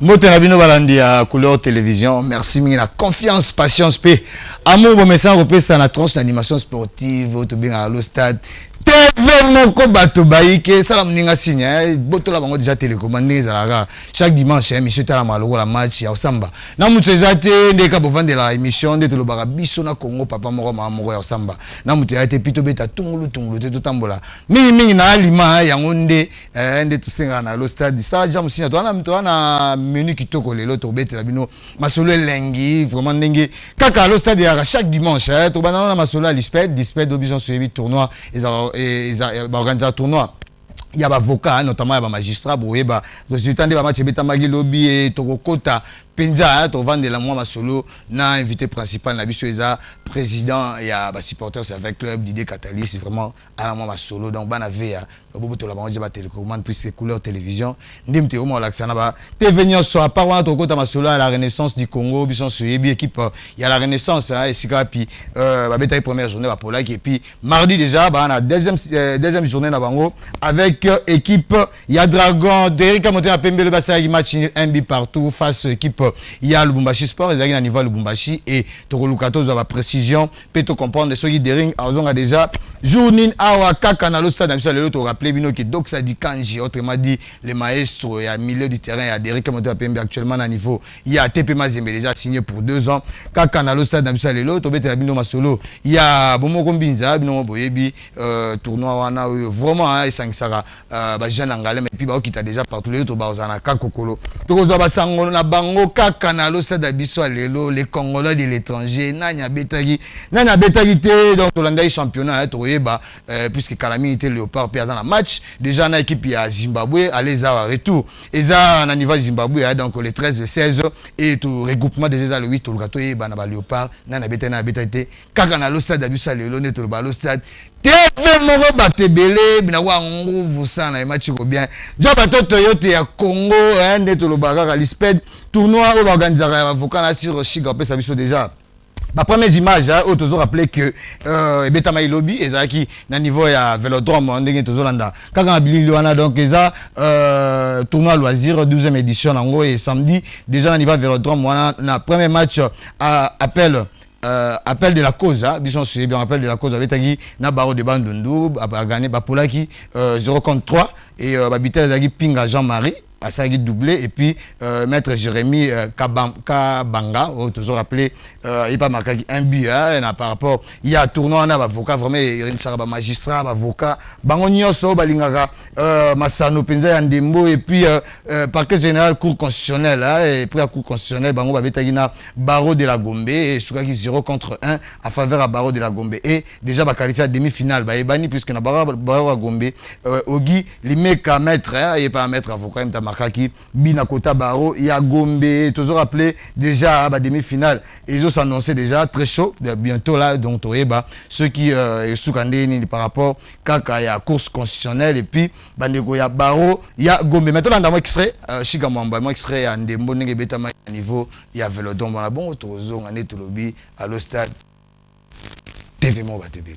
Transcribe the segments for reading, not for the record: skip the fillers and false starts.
Mbote na bino balandi ya couleur télévision. Merci mingi na confiance, patience pe. Amour bon message repesa na tranche d'animation sportive au bien à le stade. TV moko bato baike sala mninga signe boto la bango déjà télécommandé za chaque dimanche émission tala maloko la match ya Osamba. Na mutu ezate ndeka bovande la émission de lo bara biso na Congo papa moko mama moko ya Osamba. Na mutu ya te pito beta tungulu te to tambola. Mingi na alima yango nde nde to senga na le stade. Sala jamu signe to na menu kitoko lelo to betela bino masolo elengi vraiment ndenge kaka le stade ya chaque dimanche to banana na masolo à disped obison sur 8 tournois et organiser tournoi. Il y a des avocats, notamment des magistrats, pour les résultats de la match, il lobby et Tokokota, Penza, tu vends de la moi solo, na invité principal, na biso président et à supporters avec club d'idées Catalyst, c'est vraiment à la moi solo, donc ban avait beaucoup de la banque de télécommande plus les couleurs télévision, ndim te au l'accent ba TV venir sur à part on Tokota ma solo à la renaissance du Congo, bison sur équipe, il y a la renaissance et sika puis ba beta première journée pour là et puis mardi déjà ba na deuxième journée na bango avec équipe, il y a Dragon, Derrick a monté à Pembe le bassin match un but partout face à équipe, il y a Lubumbashi Sport, il y a un niveau Lubumbashi et Toko Lukato a la précision, peut te comprendre ceux qui Derrick a déjà journée à Kaka na le stade d'Amisa le to rappeler bino qui donc ça dit Kanji autrement dit les maestros et à milieu du terrain il y a Derrick a monté à Pembe actuellement à niveau, il y a TP Mazembe déjà signé pour 2 ans, Kaka na le stade d'Amisa le to bete la bino masolo, il y a Bomo Kombinza bino boyebi tournoi wana vraiment et sangisara jeune anglais mais puis ba okita déjà partout les autres ba ozana kakokolo tokozwa basango na bango kaka na lo stade biso lelo les Congolais de l'étranger nanya betaki te donc Tolanda championnat to yeba puisque Calamité Léopard pe azana match déjà na équipe ya Zimbabwe allez za retour eza na niveau Zimbabwe donc le 13 le 16 et tout regroupement déjà le 8 to lukato yeba na ba Léopard nanya betaki te kaka na lo stade biso lelo ne to ba lo stade TV moko batebele bina wa nguvu sana match ko bien jo batoto yote ya Congo nde to lobaka lisped tournoi au organiser avocat na sur Chiga pe ça biso déjà. Ma première image, on te rappelé que Betama Ilobi, ezaki na niveau ya Vélodrome, ndenge tozolanda. Kaka abili loana donc eza tournoi loisir 12e édition nango et samedi déjà na niveau Vélodrome wana na premier match appel de la cause bison c'est bien appel de la cause avec Tagi na baro de Bandundu a gagné Bapolaki 0 contre 3 et Babitel Zagi Pinga Jean-Marie à ça doublé et puis maître Jérémy Kabanga toujours rappelé il pas marqué un but par rapport il y a tournoi on a avocat vraiment il sera magistrat avocat bangonio so balingaka Masano Penza Yandembo et puis parquet général cour constitutionnel et puis la cour constitutionnelle bango babetagina barreau de la Gombe et soukaki 0 contre 1 à faveur à barreau de la Gombe et déjà ba qualifié à demi-finale ba ebani puisque na barreau à Gombe Ogi limeka maître et pas maître avocat Makaki, Bina Kota Baro, ya Gombe, toujours rappelé déjà à la demi-finale. Ils ont annoncé déjà très chaud, bientôt là, donc ceux qui sont par rapport à la course constitutionnelle et puis Bandeko ya Baro, ya Gombe. Maintenant, dans mon extrait, Chigamamba, mon extrait, à Ndembo, Nengebetama, à niveau, il y a Vélodrome, on a bon, Tozo, on est tout lobby, à le stade, TV Moba Tebele.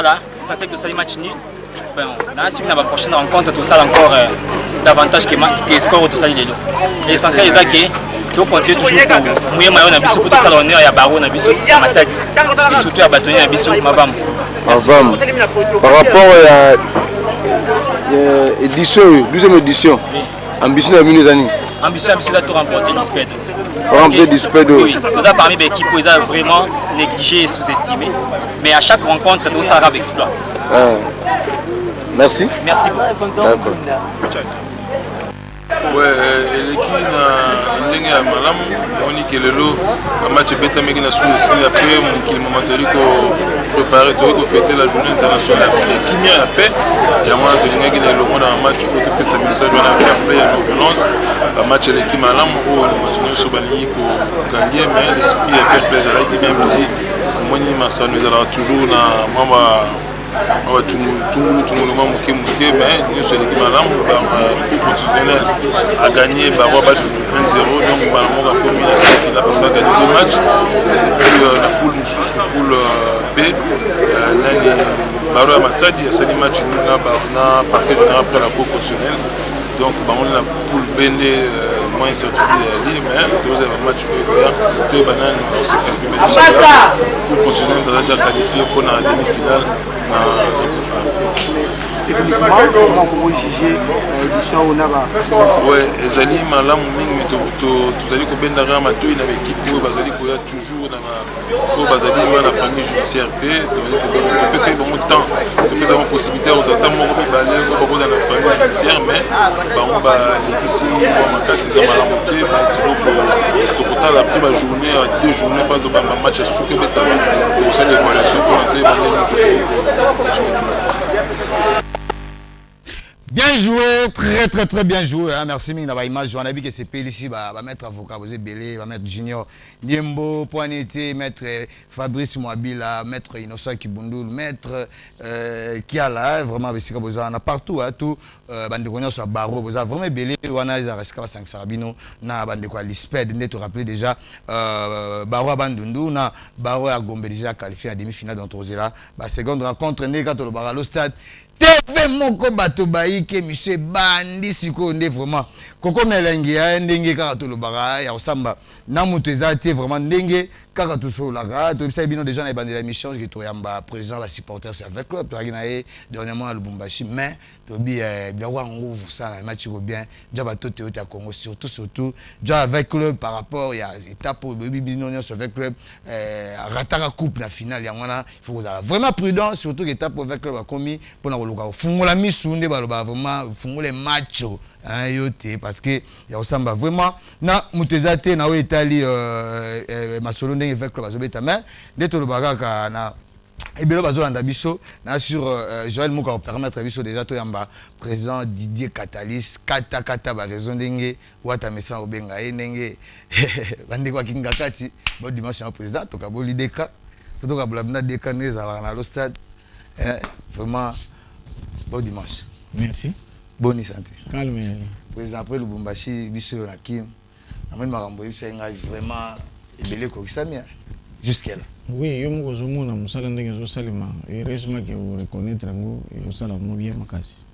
Là, ça c'est que ça les matchs nuls. Dans la prochaine rencontre, tout ça encore davantage que score tout ça il est là. L'essentiel c'est que tu continues toujours pour mouiller maillot na biso pour tout ça l'honneur ya baro na biso matadi. Et surtout à bâtonner na biso mabam. Par rapport à édition, deuxième édition. Ambition à Minuzani. Ambition à tout remporter l'ISPED. Remporter l'ISPED. Oui, nous avons parmi les équipes qui ont vraiment négligé et sous-estimé. Mais à chaque rencontre, tout ça rave exploit. Merci. Merci beaucoup. D'accord. Ouais, l'équipe n'a malam, on dit que le lot, le match est bête, mais il a sous-estimé après, qu'il m'a montré qu'on préparait tout pour fêter la journée internationale. Qui m'y a fait, il y a moins de gens qui ont le monde dans un match pour que ça puisse être un fair play, une violence. Le match est l'équipe malam, où on continue sur Bali pour gagner, mais l'esprit est fair play. J'ai dit même si moi, nous allons toujours dans tout le monde mais nous sommes l'équipe madame constitutionnel a gagné par 1-0 donc on a commis la personne a gagné 2 matchs et puis la poule poule B Baro Matadi il y a 5 matchs dans le parquet général après la cour constitutionnelle donc on a la poule B moins incertitude mais vous avez un match deux bananes on s'est qualifié mais la cour constitutionnelle on a déjà qualifié pour la demi-finale. Techniquement, comment juger l'édition où on a oui, les alliés malam mais tu allez combien d'argent matou une équipe où bazali koya toujours dans la bazali la famille judiciaire tu peux c'est bon temps tu peux avoir possibilité aux attentes mon groupe balé dans la famille judiciaire mais on va ici on va casser malam tu toujours pour pourtant la première journée 2 journées pas de match à souke beta au sein de l'évaluation pour entrer Bien joué, très bien joué. Hein. Merci Ming d'avoir image. On a vu que c'est ici va mettre avocat, vous Belé, va mettre Junior Niembo, Poinete, mettre Fabrice Mouabila, mettre Innocent Kibundoul, mettre Kiala, vraiment avec Sika on a partout, hein, tout Bandekonion sur Baro, vous avez vraiment Belé, on a les Areska 5 Sarabino, na Bandeko Lisped, vous te rappelez déjà Baro à Bandundu, na Baro à Gombe déjà qualifié à demi-finale d'Antrozela, seconde rencontre, Nega Tolobara, le stade. TV moko bato baike monsieur bandi siko nde vraiment koko melengi ya ndenge kaka tolobaka ya osamba na mutu ezate vraiment ndenge kaka tosolaka to bisa bino déjà na bandela mission que to yamba président la supporters avec club to na ye dernièrement à Lubumbashi mais to bi bien wa ngouvu ça na match ko bien déjà bato te au Congo surtout déjà avec club par rapport ya étape au bino avec club rataka coupe la finale ya ngwana il faut vous avoir vraiment prudent surtout étape avec club a commis pour na fungola misunde baloba vraiment fungola macho yote parce que ya osamba vraiment na mutezate na o etali masolo ndenge avec club azobeta mais ndeto lobaka ka na ebelo bazolanda biso na sur Joël Mouka permettre biso déjà to yamba président Didier Catalyst kata ba raison ndenge wata mesa obenga ndenge bande kwa kinga kati bo dimanche na président to ka boli deka to ka blabna deka nezala na lo stade vraiment bon dimanche. Merci. Bonne santé. Calme. Président après Lubumbashi, biso na kin. Amène marambo yipsa vraiment ebele ko kisamia jusqu'à là. Oui, yo moko zomo na musala ndenge zo salima. Heureusement que vous reconnaître ngo yo sala mo bien makasi.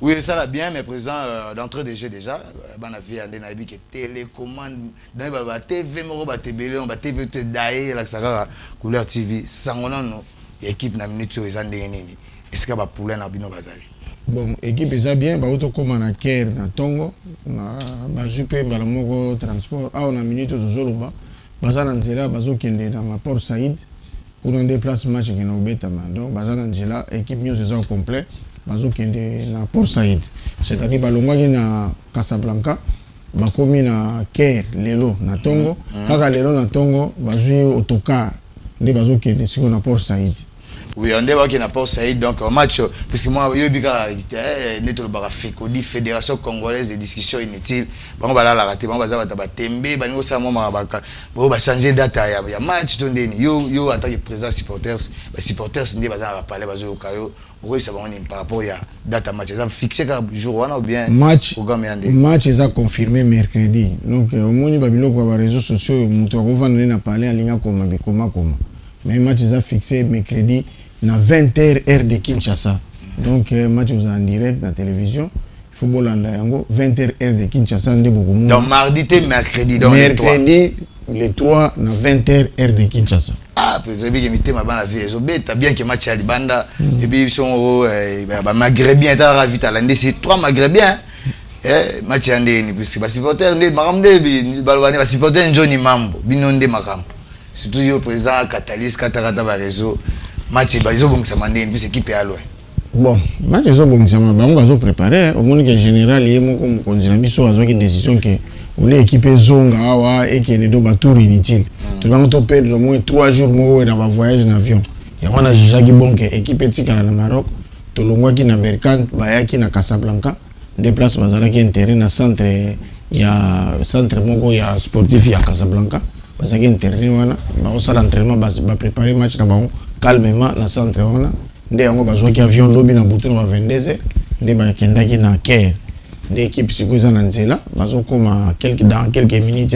Oui, ça va bien mais président d'entrée de jeu déjà bana vie ande na bi que télécommande dans ba TV moko ba tebele ba TV te daé la saka couleur TV sangona no équipe na minute ezande nini. Est-ce que va pouler na bino bazali? Bon, équipe est bien, ba auto comme na Caire na Tongo, na ba jupe ba moko transport, a on a minute to zoloba. Bazana nzela bazo kende na Port Saïd pour un déplacement chez no betama. Donc bazana nzela équipe mieux saison complet, bazo kende na Port Saïd. C'est-à-dire ba longwa na Casablanca, ba komi na Caire lelo na Tongo, kaka lelo na Tongo bazui autocar, ndi bazo kende siko na Port Saïd. Oui, on débat qui n'a pas Saïd donc un match parce que moi yo bika neto le bara FECODI Fédération Congolaise de discussion inutile bango bala la raté bango bazaba ba tembe bango sa mama baka bo ba changer data ya match to ndeni yo en tant que président supporters ndi bazaba parler bazo kayo oui ça va on par rapport ya data match ça fixé ka jour wana ou bien match est confirmé mercredi donc au moni babilo kwa réseaux sociaux mutu ko vendre na parler alinga koma bikoma mais match est fixé mercredi na 20h heure de Kinshasa. Donc match vous en direct dans la télévision. Football en Yango 20h heure de Kinshasa ndé beaucoup. Donc mardi et mercredi donc mercredi les 3 na 20h heure de Kinshasa. Ah, président qui mité ma bana vie zo beta bien que match à Libanda et puis ils sont ba maghrébien ta ravite à l'année c'est 3 maghrébien match andé ni parce que ba supporter ndé makamde bi balwani ba supporter Johnny Mambo binonde makam surtout yo président Catalyst katakata ba réseau match ba zo bongisa mandé puis équipe à loin. Bon, match zo bongisa ma bango bazo préparer au monde que général yemo comme konzina biso azo ki décision que on est équipé zonga awa et qui est do tour inutile. Tout le monde perdre au moins 3 jours mo dans un voyage en avion. Ya wana jijaki bonke équipe tika na Maroc, to longwa ki na Berkane, bayaki na Casablanca, déplace bazala ki intérêt na centre ya centre moko ya sportif ya Casablanca. Bazaki intérêt wana, ba osala entraînement ba préparer match na bango calmement na centre wana. Nde yango bazwa ki avion lobby na butu na 22h, nde ba kendaki na Caire. L'équipe psychosa na nzela bazo koma dans quelques minutes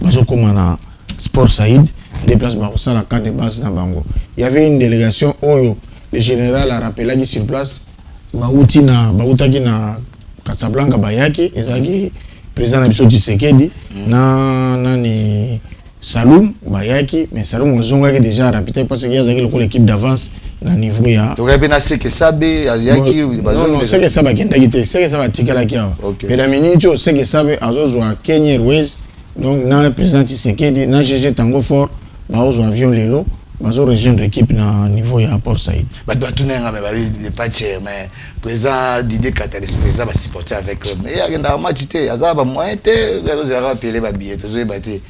bazo koma na Sport Saïd déplace barossa la carte de base na bango. Il y avait une délégation oyo le général a rappelé sur place bautaki na Casablanca bayaki ezaki président na biso Tshisekedi na nani Saloum bayaki mais Saloum ozongaki déjà rapide parce qu'il y a l'équipe d'avance na niveau ya donc il y c'est que sabe yaki non c'est que ça va kendaki te c'est que ça va tikala kia mais la minute c'est que sabe azozwa Kenya Airways donc na président Tshisekedi na GG Tango Fort bazo avion lelo bazo rejoindre équipe na niveau ya Port Saïd ba doit tourner nga mais pas cher mais président Didier Catalyst président va supporter avec mais il y a un match te azaba moyen te les autres appeler ba billet to zo baté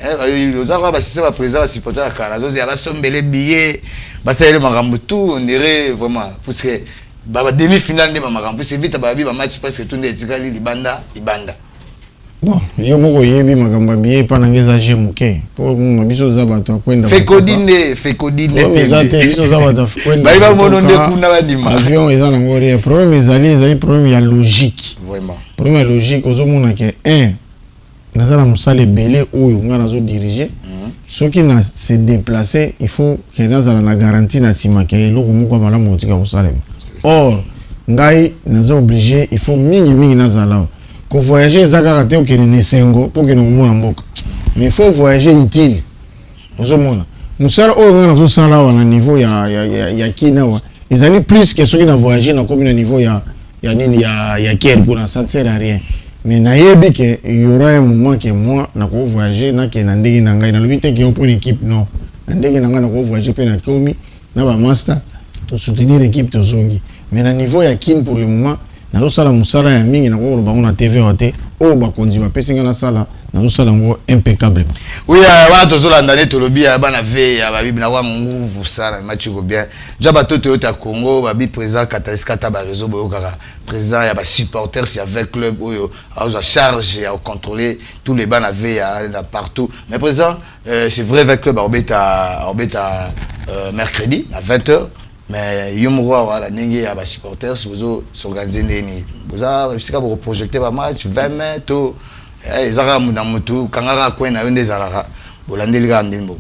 les autres va c'est va président supporter à Karazo ya ba sombele billet bah ça le marambo tout on dirait vraiment parce que bah demi-finale de marambo c'est vite bah match parce que tout est tiré libanda bon yo moko yebi makambo bien pa na ngeza jemuke pour mabiso za bato kwenda fekodine ezate biso za bato kwenda ba mono nde kuna badima avion eza na ngori problème ezali problème ya logique vraiment problème logique ozomona ke nazala musale belé oyo nga nazo diriger soki na se déplacer il faut que nazala na garantie na sima ke eloko moko malamu otika musale or ngai nazo obligé il faut mingi nazala ko voyager ezaka te okene nesengo pour que nous mona mboka mais il faut voyager utile ozomona musala oyo nga nazo sala wana niveau ya kina wa ezali plus que soki na voyager na comme na niveau ya nini ya Caire pour ça ne sert à rien. Mais nayebi que il y aura un moment que moi na ko voyager na ke na ndenge na ngai na lobite que on prend l'équipe non na ndenge na ngai na ko voyager pe na komi na ba master to soutenir l'équipe to zongi mais na niveau ya kin pour le moment na lo sala musala ya mingi na ko lo bango na TV ote o ba konzi ba pesinga na sala na lo sala ngo impeccable. Oui wa to zo landane to lobi ya bana ve ya ba bibi na wa nguvu sana match go bien jaba to Toyota Congo ba bi président Catalyst kata ba réseau boyo kaka président ya ba supporters ya avec club oyo a charge à contrôler tous les bana ve ya partout mais président c'est vrai avec club orbeta mercredi à 20h mais yomro wala ndenge ya ba supporters bozo s'organiser ndeni boza bisika bo projeter ba match 20 mai to ezaka na mutu kangaka kwena yo ndezalaka bolandeli ka ndimbo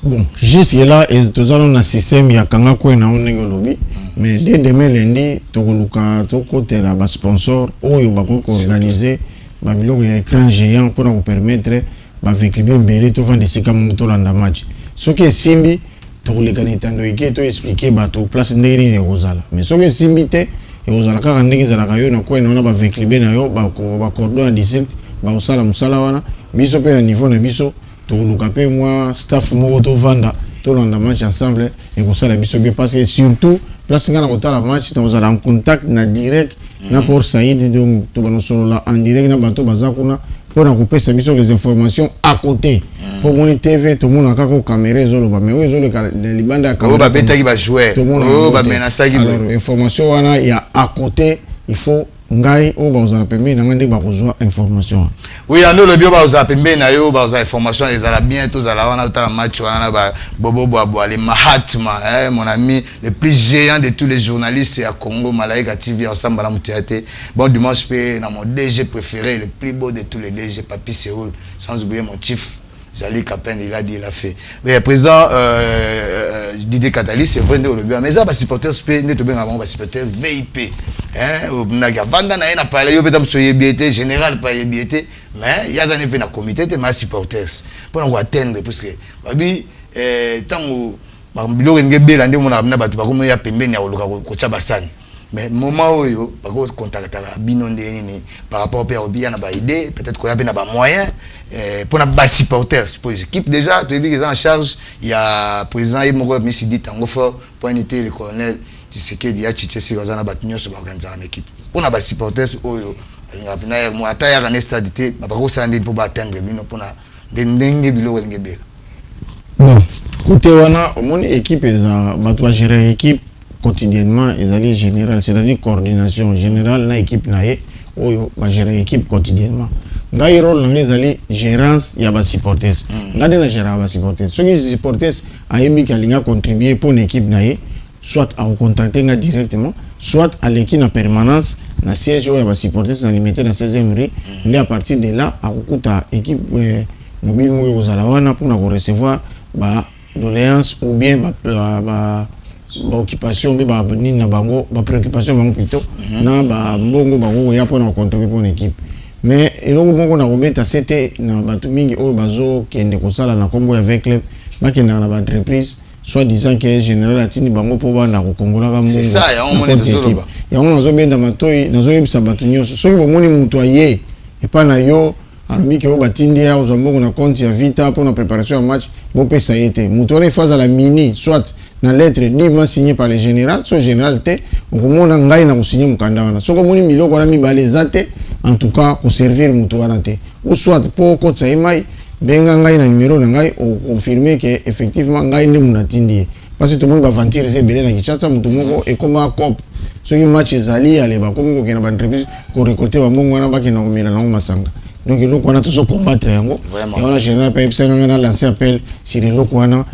bon juste là tous allons na système ya kanga kwena on ndenge lobi mais dès demain lundi tokoluka tokotela ba sponsor oyo bakoko organiser ba biloko ya écran géant pour nous permettre ba véhicule mbele to vendre sika moto landa match soki simbi tokoleka na etando eke to expliquer bato place ndenge nini ekozala mais soki simbi te ekozala kaka ndenge ezalaka yo na kwena wana ba véhicule na yo ba cordon ya district ba osala musala wana biso pe na niveau na biso tokoluka pe moi staff moko to vanda to landa match ensemble et kosala biso bien parce que surtout place nga na kotala match tozala en contact na direct na Port Saïd donc to bano solo la en direct na bato baza kuna pour na kopesa biso les informations à côté pour mon TV tout monde akako caméra ezoloba mais ezolo ka libanda ka ba betaki ba jouer ba menasaki alors information wana ya à côté il faut ngai o bazala pembe na ngande ba kozwa information oui ando le bio bazala pembe na yo bazala information ezala bien tous ala wana ta match wana ba bobo boabo les Mahatma mon ami le plus géant de tous les journalistes à Congo Malaika TV ensemble la mutiate bon dimanche pe na mon DG préféré le plus beau de tous les DG Papi Séoul sans oublier mon chief Jali Capin, il a dit, il a fait. Mais à présent, Didier Cataly, c'est vrai, mais ça, supporter SP, nous avons un supporter VIP. On a Vanda, on a parlé, il y a un BT, général, pas BT, mais il y a un comité de supporters. Pour nous atteindre, parce que, tant que bilo ngebe lande mona na batu bakomo ya pembeni ya ko basani mais moment oyo bako contacter bino ndeni par rapport à obia na ba idée peut-être ko ya na ba moyen pour na ba supporters pour l'équipe déjà tu dis qu'ils en charge il y a président et moko misidi tango fort pour unité le colonel Tshisekedi ya Tshitsi kozana batu nyoso ba organiser une équipe pour na ba supporters oyo ngapina ya mo ata ya na stade te bako sandi pour atteindre bino pour na ndenge bilo ngebe. Bon, côté wana, mon équipe va gérer l'équipe quotidiennement, ils allaient général, c'est-à-dire coordination générale, na équipe naie, ou va gérer l'équipe quotidiennement. Dans rôle les allées gérance, il y a des supporters. Dans les gérants, il y a des supporters. Ceux qui supporters, à a contribué pour une équipe naie, soit à vous contacter directement, soit à l'équipe en permanence, dans le siège où il y a des supporters, dans les métiers dans 16e rue, mais à partir de là, à vous équipe mobile aux alawana pour nous recevoir doléance ou bien occupation ni na bango préoccupation bango plutôt na mbongo bango ya pour contribuer pour une équipe mais eloko moko na kobeta c'était na batu mingi oyo bazo kende kosala na kombo ya avec club bakenda na ba entreprise soit disant que général atini bango po bana ko kongola ka mbongo c'est ça ya on moni tozoloba ya on nazo benda matoi nazo yebisa batu nyonso soki bomoni mutu aye epa na yo alors que batindi ya ozambongo na compte ya vita pour la préparation du match bon peut ça y était mutone phase à la mini soit na lettre librement signé par le général soit général té okomona ngai na signer mukanda wana soko moni miloko na mibale zate en tout cas ko servir mutu wana té ou soit pour ko tsaimai benga ngai na numéro na ngai o confirmer que effectivement ngai ne munatindi parce que tout le monde va vantir c'est belé na kichasa mutu moko et comme un cop ce match ezali ale ba komi ko kena ba entreprise ko récolter ba mbongo wana ba kena ko mila na masanga. Donc il faut tous combattre yango. Et on a général a lancé appel sur le lokwana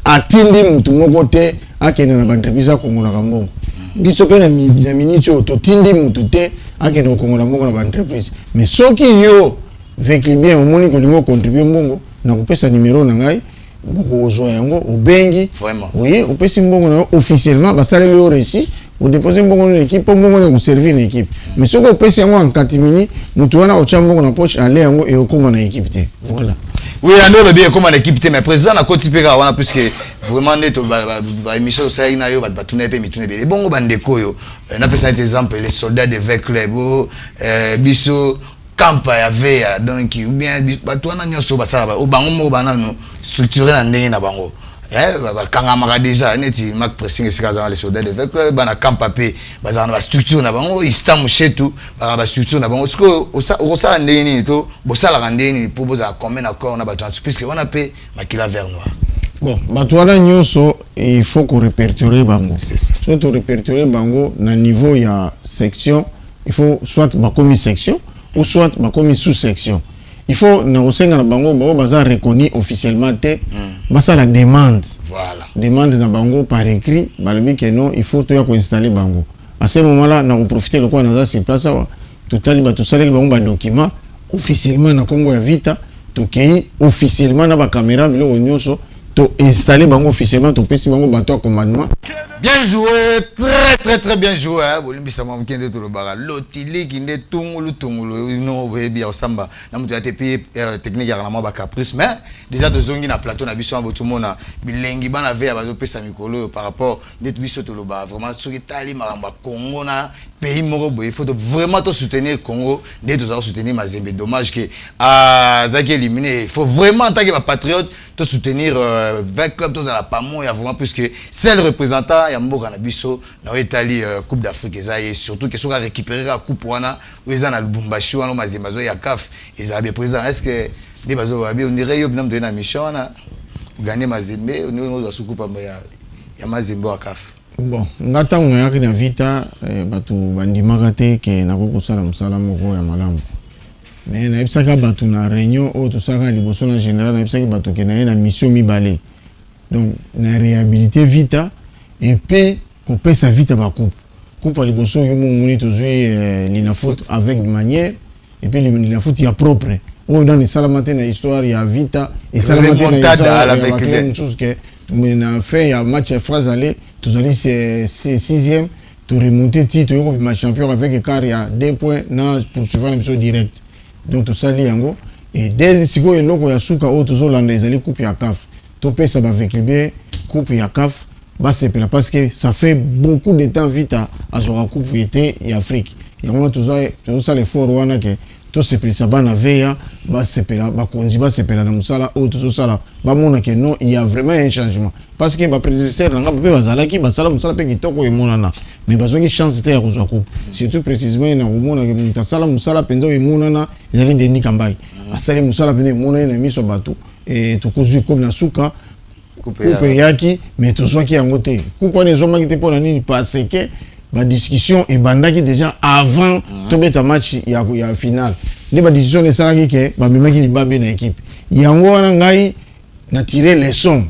atindi mutu moko te akende na entreprise a kongola kambongo. Biso pe na minute to tindi mutu te akende kongola mbongo na entreprise. Mais soki yo vekli bien au moni ko lingo contribuer mbongo na kopesa numéro na ngai boko ozo yango obengi. Vraiment. Oui, opesi mbongo na officiellement basale le récit. Vous déposez une équipe pour vous servir une équipe. Mais ce que vous faites en 4 minutes, nous tournons au chambre dans la poche, aller et au commun équipe. Voilà. Oui, on est bien comme une équipe, mais présent à côté de Péra, puisque vraiment, l'émission ça y est, les bons bandeko, on a pris un exemple, les soldats de Vecleb, Bisso, Campa, Yavea, donc, ou bien, tout le monde sur Bassaba, au Bango, Banano, structuré dans les Nabango. Kangamara déjà neti mak pressing esikaza les soldats de vecteur bana campapé bazana ba structure na bango istam chetu bana ba structure na bango sko osala ndeni to bosala randeni pour boza combien accord na bato puisque on appelle makila vert noir. Bon batwana nyonso il faut qu'on répertorier bango soit on répertorier bango na niveau ya section il faut soit ba commis section ou soit ba commis sous section. Il faut négocier na bango ba baza reconnu officiellement te basa la demande. Voilà. Demande na bango par écrit, balobi que non, il faut to ya ko installer bango. À ce moment-là, na ko profiter le quoi na sur place wa. Total ba to saler bango ba document officiellement na Congo ya vita, to kei officiellement na ba caméra bilo nyonso to installer bango officiellement to pesi bango bato commandement. Bien joué, très bien joué. Bolimbisa mwa mkende to lobara. Lotili kinde tungulu no webi osamba. Na mutu ate pi technique ya na ba caprice mais déjà de zongi na plateau na biso botu mona bilengi bana ve bazo pesa mikolo par rapport net biso to lobara. Vraiment soki tali maramba Congo na pays moko boy, il faut vraiment te soutenir Congo, net to soutenir Mazembe. Dommage que Zaki éliminé. Il faut vraiment en tant que patriote te soutenir avec club tous à la pamo il y a vraiment puisque c'est le représentant ya mboka na biso na Italie Coupe d'Afrique et surtout que soka récupérer la coupe wana oza na Lubumbashi wana Mazembe zo ya CAF ils avaient présent est-ce que des bazo ba on dirait yo binam de na mission na gagner Mazembe on doit sous coupe ya Mazembe wa CAF. Bon ngata ngayaki na vita batu bandimaka te ke na kokosala musala moko ya malamu. Mais na ebisaka batu na réunion o to saka liboso na général na ebisaki batu ke na na mission mibale. Donc na réhabiliter vita et puis qu'on paie sa vite à ma coupe. Coupe à liboso yo moni to jouer l'inafoot avec manière et puis l'inafoot il y a propre. oh dans les salamate na histoire ya Vita et salamate na histoire avec une chose que mais na fait ya match phrase aller tous allez c'est 6e tu remonter titre au match champion avec écart ya 2 points na pour suivre l'émission direct donc tout ça li yango et dès siko eloko ya suka o tous Hollandais les allez coupe ya CAF to pesa ba avec bien coupe ya CAF bah c'est parce que ça fait beaucoup de temps vite à jouer à coupe été et Afrique et on a tout ça les forts wana que tout c'est plus ça va na veya bah c'est pela bah konji bah c'est pela na musala ou tout ça là bah mona que non il y a vraiment un changement parce que bah prédécesseur nga pe bazala ki basala musala pe kitoko e monana mais bazo ki chance te ya kozwa coupe surtout précisément na mona que mutasala musala pendo e monana il y avait Denis Kambai asali musala pendo e monana na miso bato et to kozwi comme na suka coupe yaki mais tout soit qui a monté coupe on les hommes qui étaient pour la ligne parce que la discussion et bandaki déjà avant de mettre un match il y a finale les décisions de ça qui que ba même qui li ba bien équipe yango wana ngai na tiré leçon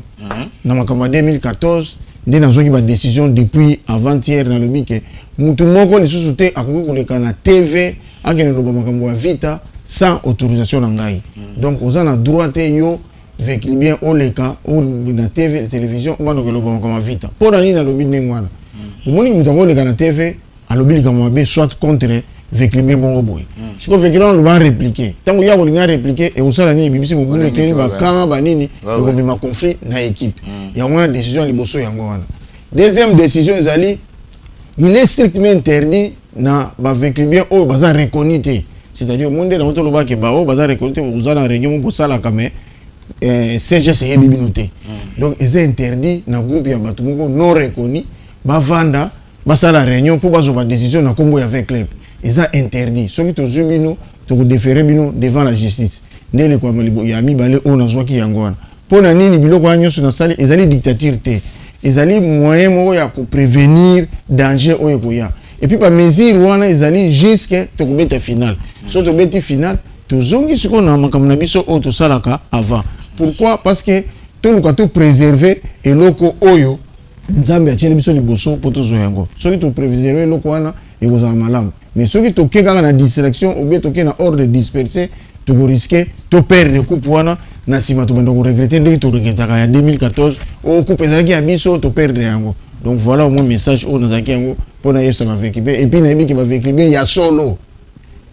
na makamba 2014 ndi na zoki ba décision depuis avant-hier na lobi que mutu moko li susute akoki koleka na TV akene loba makambo ya Vita sans autorisation na ngai donc ozana droit te yo avec bien au leka ou na TV télévision on va nous le comme Vita pour la ligne à l'objet n'engwana le monde qui nous le na TV à l'objet comme be soit contre avec les bien bon boy ce qu'on fait que on va répliquer tant qu'il y a on va répliquer et on sala ni bibisi mo bule keni ba kama ba nini ko ma conflit na équipe il y a une décision liboso yango wana deuxième décision zali il est strictement interdit na ba avec les bien au baza reconnu c'est-à-dire monde na to lo ba ke ba o baza reconnu vous allez réunion pour sala kamé CGC et bibinoté donc ils ont interdit dans groupe ya bato moko non reconnu ba vanda ba sala réunion pour bazo ba décision na kombo ya avec club ils ont interdit ceux qui to zubino to déférer bino devant la justice ndele kwa malibo ya mibale on azwa ki yangwana pona nini biloko anyo na sali ezali dictature te ezali moyen moko ya ko prévenir danger oyo koya et puis pa mesure wana ezali jusqu'à to kubeta final so to beti final tozongi siko na makambo na biso o to salaka avant pourquoi parce que tout le tout préserver et loko oyo nzambe atieli biso liboso poto zo yango soki to préserver loko wana e kozala malamu mais soki to keka na distraction ou bien to kena ordre dispersé to risquer to perdre coupe wana na sima to bando ko regretter ndenge to regrettaka ya 2014 o coupe ezalaki ya biso to perdre yango donc voilà au moins message o nazaki yango pona yesa ba vekibe et puis na yebi ki ba vekibe ya solo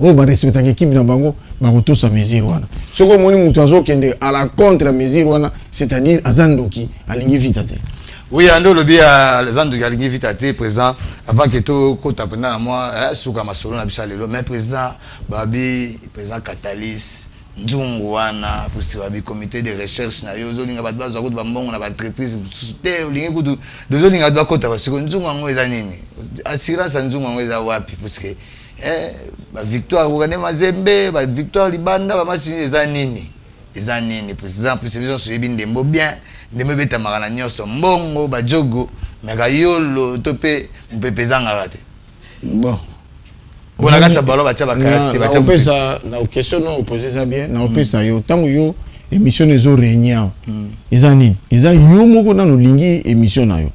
oh ba respecter l'équipe na bango ba ko sa mesure wana soko moni mutu azokende à la contre mesure wana c'est-à-dire azandoki alingi vite te oui ando lobi à azandoki alingi vite te présent avant que to kota pendant moi suka masolo na bisa lelo mais présent babi présent Catalyst nzungu wana pour se babi comité de recherche na yo zolinga bat bazo ko ba mbongo na ba entreprise te olingi kutu dozolinga ba kota parce que nzungu ngo eza nini assurance nzungu ngo eza wapi parce que ba victoire Rwanda Mazembe ba victoire Libanda ba match eza nini président président so yebinde mbo bien ndembe beta makana nyoso mbongo ba jogo meka yolo topé mpepezanga rate bon on a gata balo ba tchaba karasti ba tchaba pesa na question non poser ça bien na pesa yo tango yo émission ezo réunion eza nini eza yo moko na no lingi émission na yo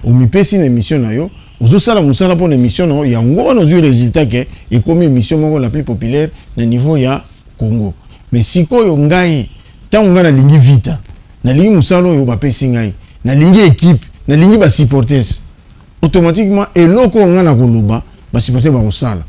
o mipesi na émission na yo ozosala musala pour l'émission non yango wana ozwi résultat que et comme émission moko la plus populaire na niveau ya Congo mais sikoyo ngai tango ngana lingi vita na lingi musala yo ba pesi ngai na lingi équipe na lingi ba supporters automatiquement eloko ngana koloba ba supporter ba osala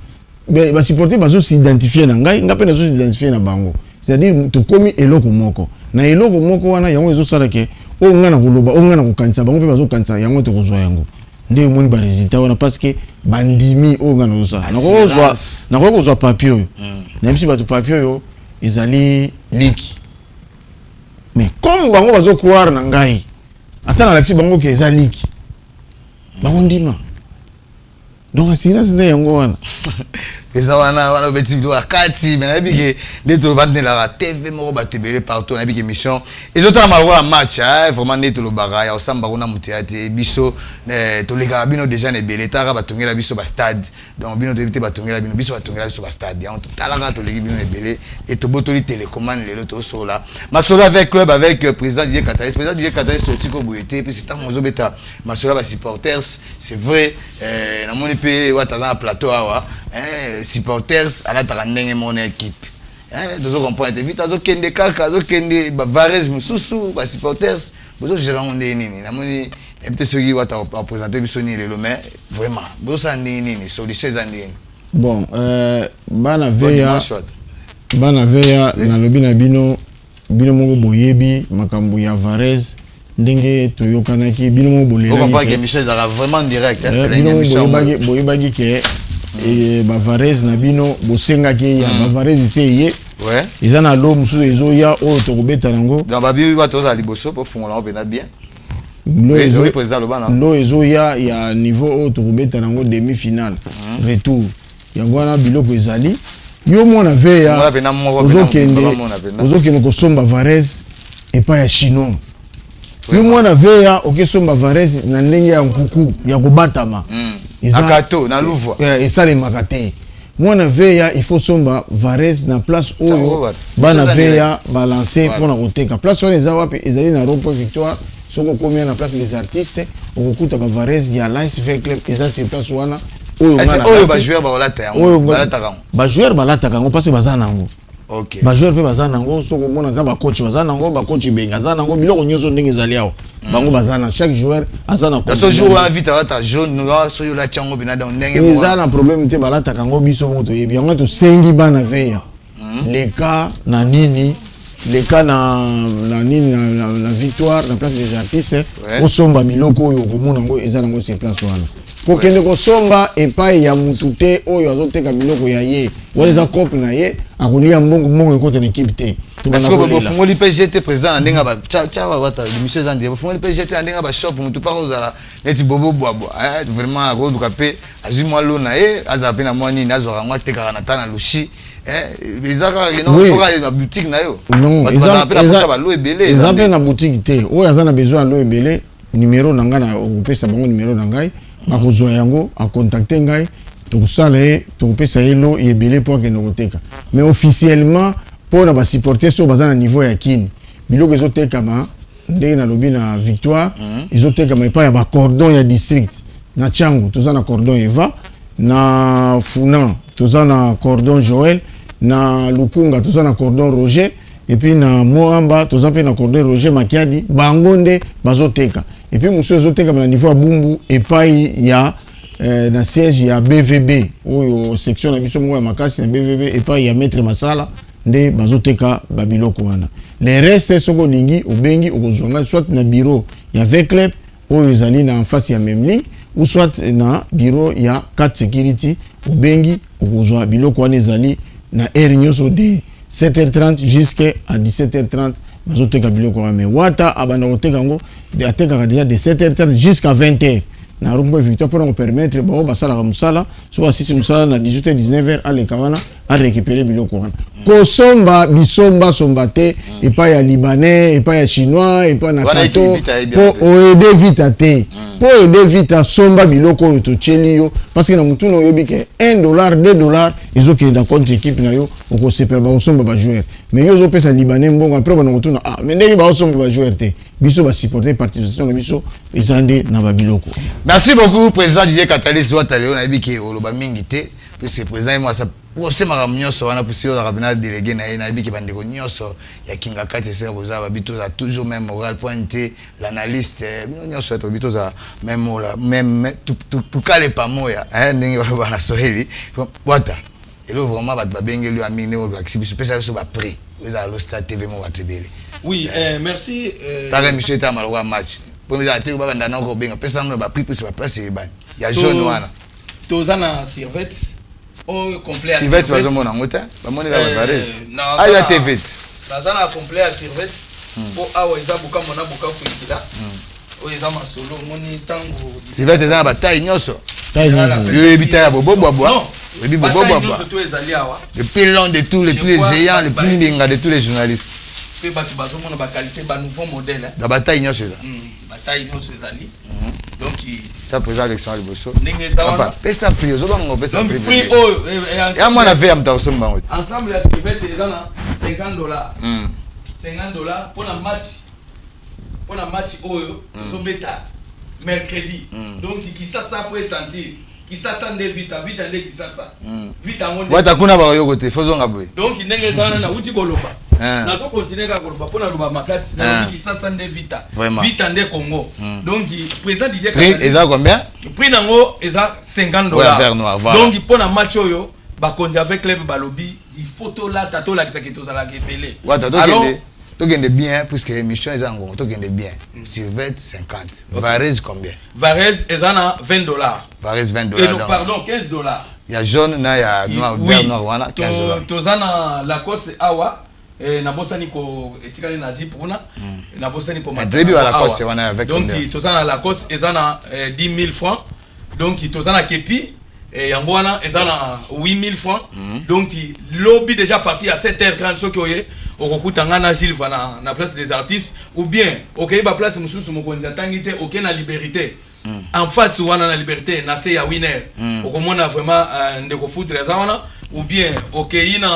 ba supporter bazo s'identifier na ngai ngape na zo s'identifier na bango c'est-à-dire to komi eloko moko na eloko moko wana yango ezosala ke o ngana koloba o ngana kokanisa bango pe bazo kanisa yango to kozwa yango nde moni ba résultat wana parce que bandimi o ngana osala na ko kozwa papier oyo na bisi ba to papier oyo ezali liki mais comme bango bazo croire na ngai atana laksi bango ke ezali liki bango ndima donc assurance nde yango wana pesa wana beti bilo akati mais na biki de to vendre la TV moko batebele partout na biki émission ezotala malwa match vraiment ne to lo bagaya osamba kuna muteate biso to leka bino déjà ne beletaka batongela biso ba stade donc bino to batongela bino biso batongela biso ba stade on to talaka to leki bino ne belé et to botoli télécommande lelo to sola masolo avec club avec président Didier Catalyst tiko boyete puis c'est tant mozo beta masolo ba supporters c'est vrai na moni pe wataza plateau awa supporters à la trandenge mon équipe Vous comprenez vite, vous kende kaka, vous kende Varese mususu, ba supporters, vous gérez on est nini. Na moni peut-être ceux qui vont présenter bisoni le mais vraiment, vous ça nini, solution ça nini. Bon, bana veya na lobi na bino moko boyebi makambo ya Varese ndenge toyokanaki bino moko bolela. Vous comprenez que Michel ça vraiment direct boyebaki ke ba Varese na bino bosengaki ya ba Varese seye. Ouais. Ils en ont l'homme sous les oya au tokobeta nango. Dans babi va tous à liboso pour fongola on bien. L'eau présent le bana. L'eau ezoya il y a niveau au tokobeta nango demi-finale. Retour. Yangwana biloko ezali. Yo mona ve ya. Ozokende ko somba Varese et pas ya chinois. Yo mona ve ya okesomba Varese na ndenge ya nkuku ya kobatama. Akato na Louvre. Et ça les makate. Moi na veya il faut somba Varese na place oyo bana veya balancer pour na koteka place oyo eza wapi ezali na Rond-Point Victoire soko komia na place des artistes okokuta ba Varese ya Lice Fair Club eza sur place wana oyo ba joueur ba olata yango ba joueur balata kango parce bazana nango. OK. Ba joueur pe bazana nango soko mona ka ba coach bazana nango ba coach benga bazana nango biloko nyoso ndenge ezali awo. Bango bazana chaque joueur azana ko. Ce jour là vite ta jaune noir soyo la tiango bina dans ndenge mo. Ezana problème te balata kango biso moto yebi yango to sengi bana veya. Les cas na nini les cas na nini la victoire na place des artistes au somba miloko oyo ko mona ngo ezana ngo sur place wana. Ko kende ko somba epai ya mutute oyo azoteka miloko ya ye. Wale za cop na ye akolia mbongo ko tene équipe te. Parce que vous fongoli PGT président ndenga ba cha ba bata monsieur Zandi vous fongoli PGT ndenga ba shop mutu pa kozala neti bobo bobo vraiment ko duka pe azimwa lona aza pe na mwani nazwa ngwa teka na tana lushi ezaka non foka na boutique na yo ba pe na ba lo ebele ezaka na boutique te oyo azana besoin lo ebele numéro nanga na opesa bango numéro nangai ba kozwa yango a contacter ngai tokusala tokupesa elo ebele pour que nokoteka mais officiellement pour na ba supporter so bazana niveau ya kini biloko ezotekama ndenge na lobi na victoire ezotekama epa ya ba cordon ya district na Tchangu tozana cordon Eva na Funa tozana cordon Joël na Lukunga tozana cordon Roger et puis na Moamba tozana na cordon Roger Makiadi bangonde bazoteka et puis monsieur ezotekama na niveau ya Bumbu epai ya na siège ya BVB oyo section na biso moko ya makasi na BVB epai ya maître Masala nde bazoteka babiloko wana les restes soko lingi obengi okozonga soit na bureau ya Veclep oyo ezali na en face ya Memling ou soit na bureau ya 4 security obengi okozwa biloko wana ezali na heure nyonso de 7h30 jusqu'à 17h30 bazoteka biloko wana mais wata abana koteka ngo atekaka déjà de 7h30 jusqu'à 20h na Rond-Point Victoire pour nous permettre ba basala ka musala so asisi musala na 18h 19h aleka wana a récupérer biloko wana ko somba bisomba sombate et pas ya libanais et pas ya chinois et pas na kato pour aider vite te pour aider vite somba biloko yo to chelio parce que na mutu no yobi ke $1 $2 ezoki na compte équipe na yo oko super ba somba ba joueur mais yo zo pesa libanais mbongo après ba mutu na mais ndenge ba somba ba joueur te biso ba supporter participation biso ezande na ba biloko. Merci beaucoup président Didier Katalis Ouattara na biki oloba mingi te puisque président moi ça c'est ma nyonso wana puisque la cabinet délégué na biki bandeko nyonso ya kinga kati c'est boza ba bito za toujours même moral pointé l'analyste nyonso to bito za même tout kale pa moya ndenge ba na soheli wata elo vraiment ba bengeli ya mingi ne ba kibiso pesa so ba prix vous à le stade TV mo batebele. Oui, merci. T'as monsieur ta malwa match. Pour nous attaquer ba ndana ko benga pesa no ba prix pour se place e ban. Ya jaune wana. Tozana Servette au complet à Servette va zomona ngota. Ba moni la Varese. Ah ya TV. Tozana complet à Servette. Pour awa eza buka mona buka kuikila. O eza masolo moni tango. Servette eza ba taille nyoso. Taille ebita ya bobo bobo. Oui, bobo bobo. Le plus long de tous les plus géants, le plus linga de tous les journalistes. Pe batu bazomona ba qualité ba nouveau modèle. La bataille nyoso eza. Bataille nyoso ezali. Donc ça présent Alexandre Bosso. Ndenge zawana. Pesa prix, ozoba ngo pesa prix. Prix oh ya mwana ve ya mtaoso mbango. Ensemble ya Servette ezana $50. $50 pour un match. Pour un match oyo zobeta mercredi. Donc qui ça faut sentir. Kisasa nde vita nde Kisasa. Vita ngonde. Wata kuna ba yo côté faisons ngabwe. Donc ndenge zana na uti koloba. Nazo continuer ka koloba pona loba makasi na Kisasa nde vita. Vita nde Congo. Donc président Didier Prix eza combien? Prix nango eza $50. Donc pona match oyo ba konja avec club balobi, il faut to la tato la kisaki to zala kebele. Alors tu gagnes bien puisque émission est en gros, tu gagnes bien. Sirvet 50. Varese combien? Varese est à $20. Varese $20. Et non, pardon, $15. Il y a jaune, il y a noir, vert, noir, voilà, $15. Tozana Lacoste awa et na bosani ko etikali na di puna na bosani ko matériel de Lacoste on a avec donc tozana Lacoste est à 10 000 francs. Donc tozana kepi et yango wana ezana 8 000 francs. Donc lobby déjà parti à 7h30 ce que okokutanga na Gilles na place des artistes ou bien OK ba place mususu mokonzi atangite OK na liberté en face wana na liberté na se ya winner okomona vraiment ndeko foudre zawana ou bien OK ina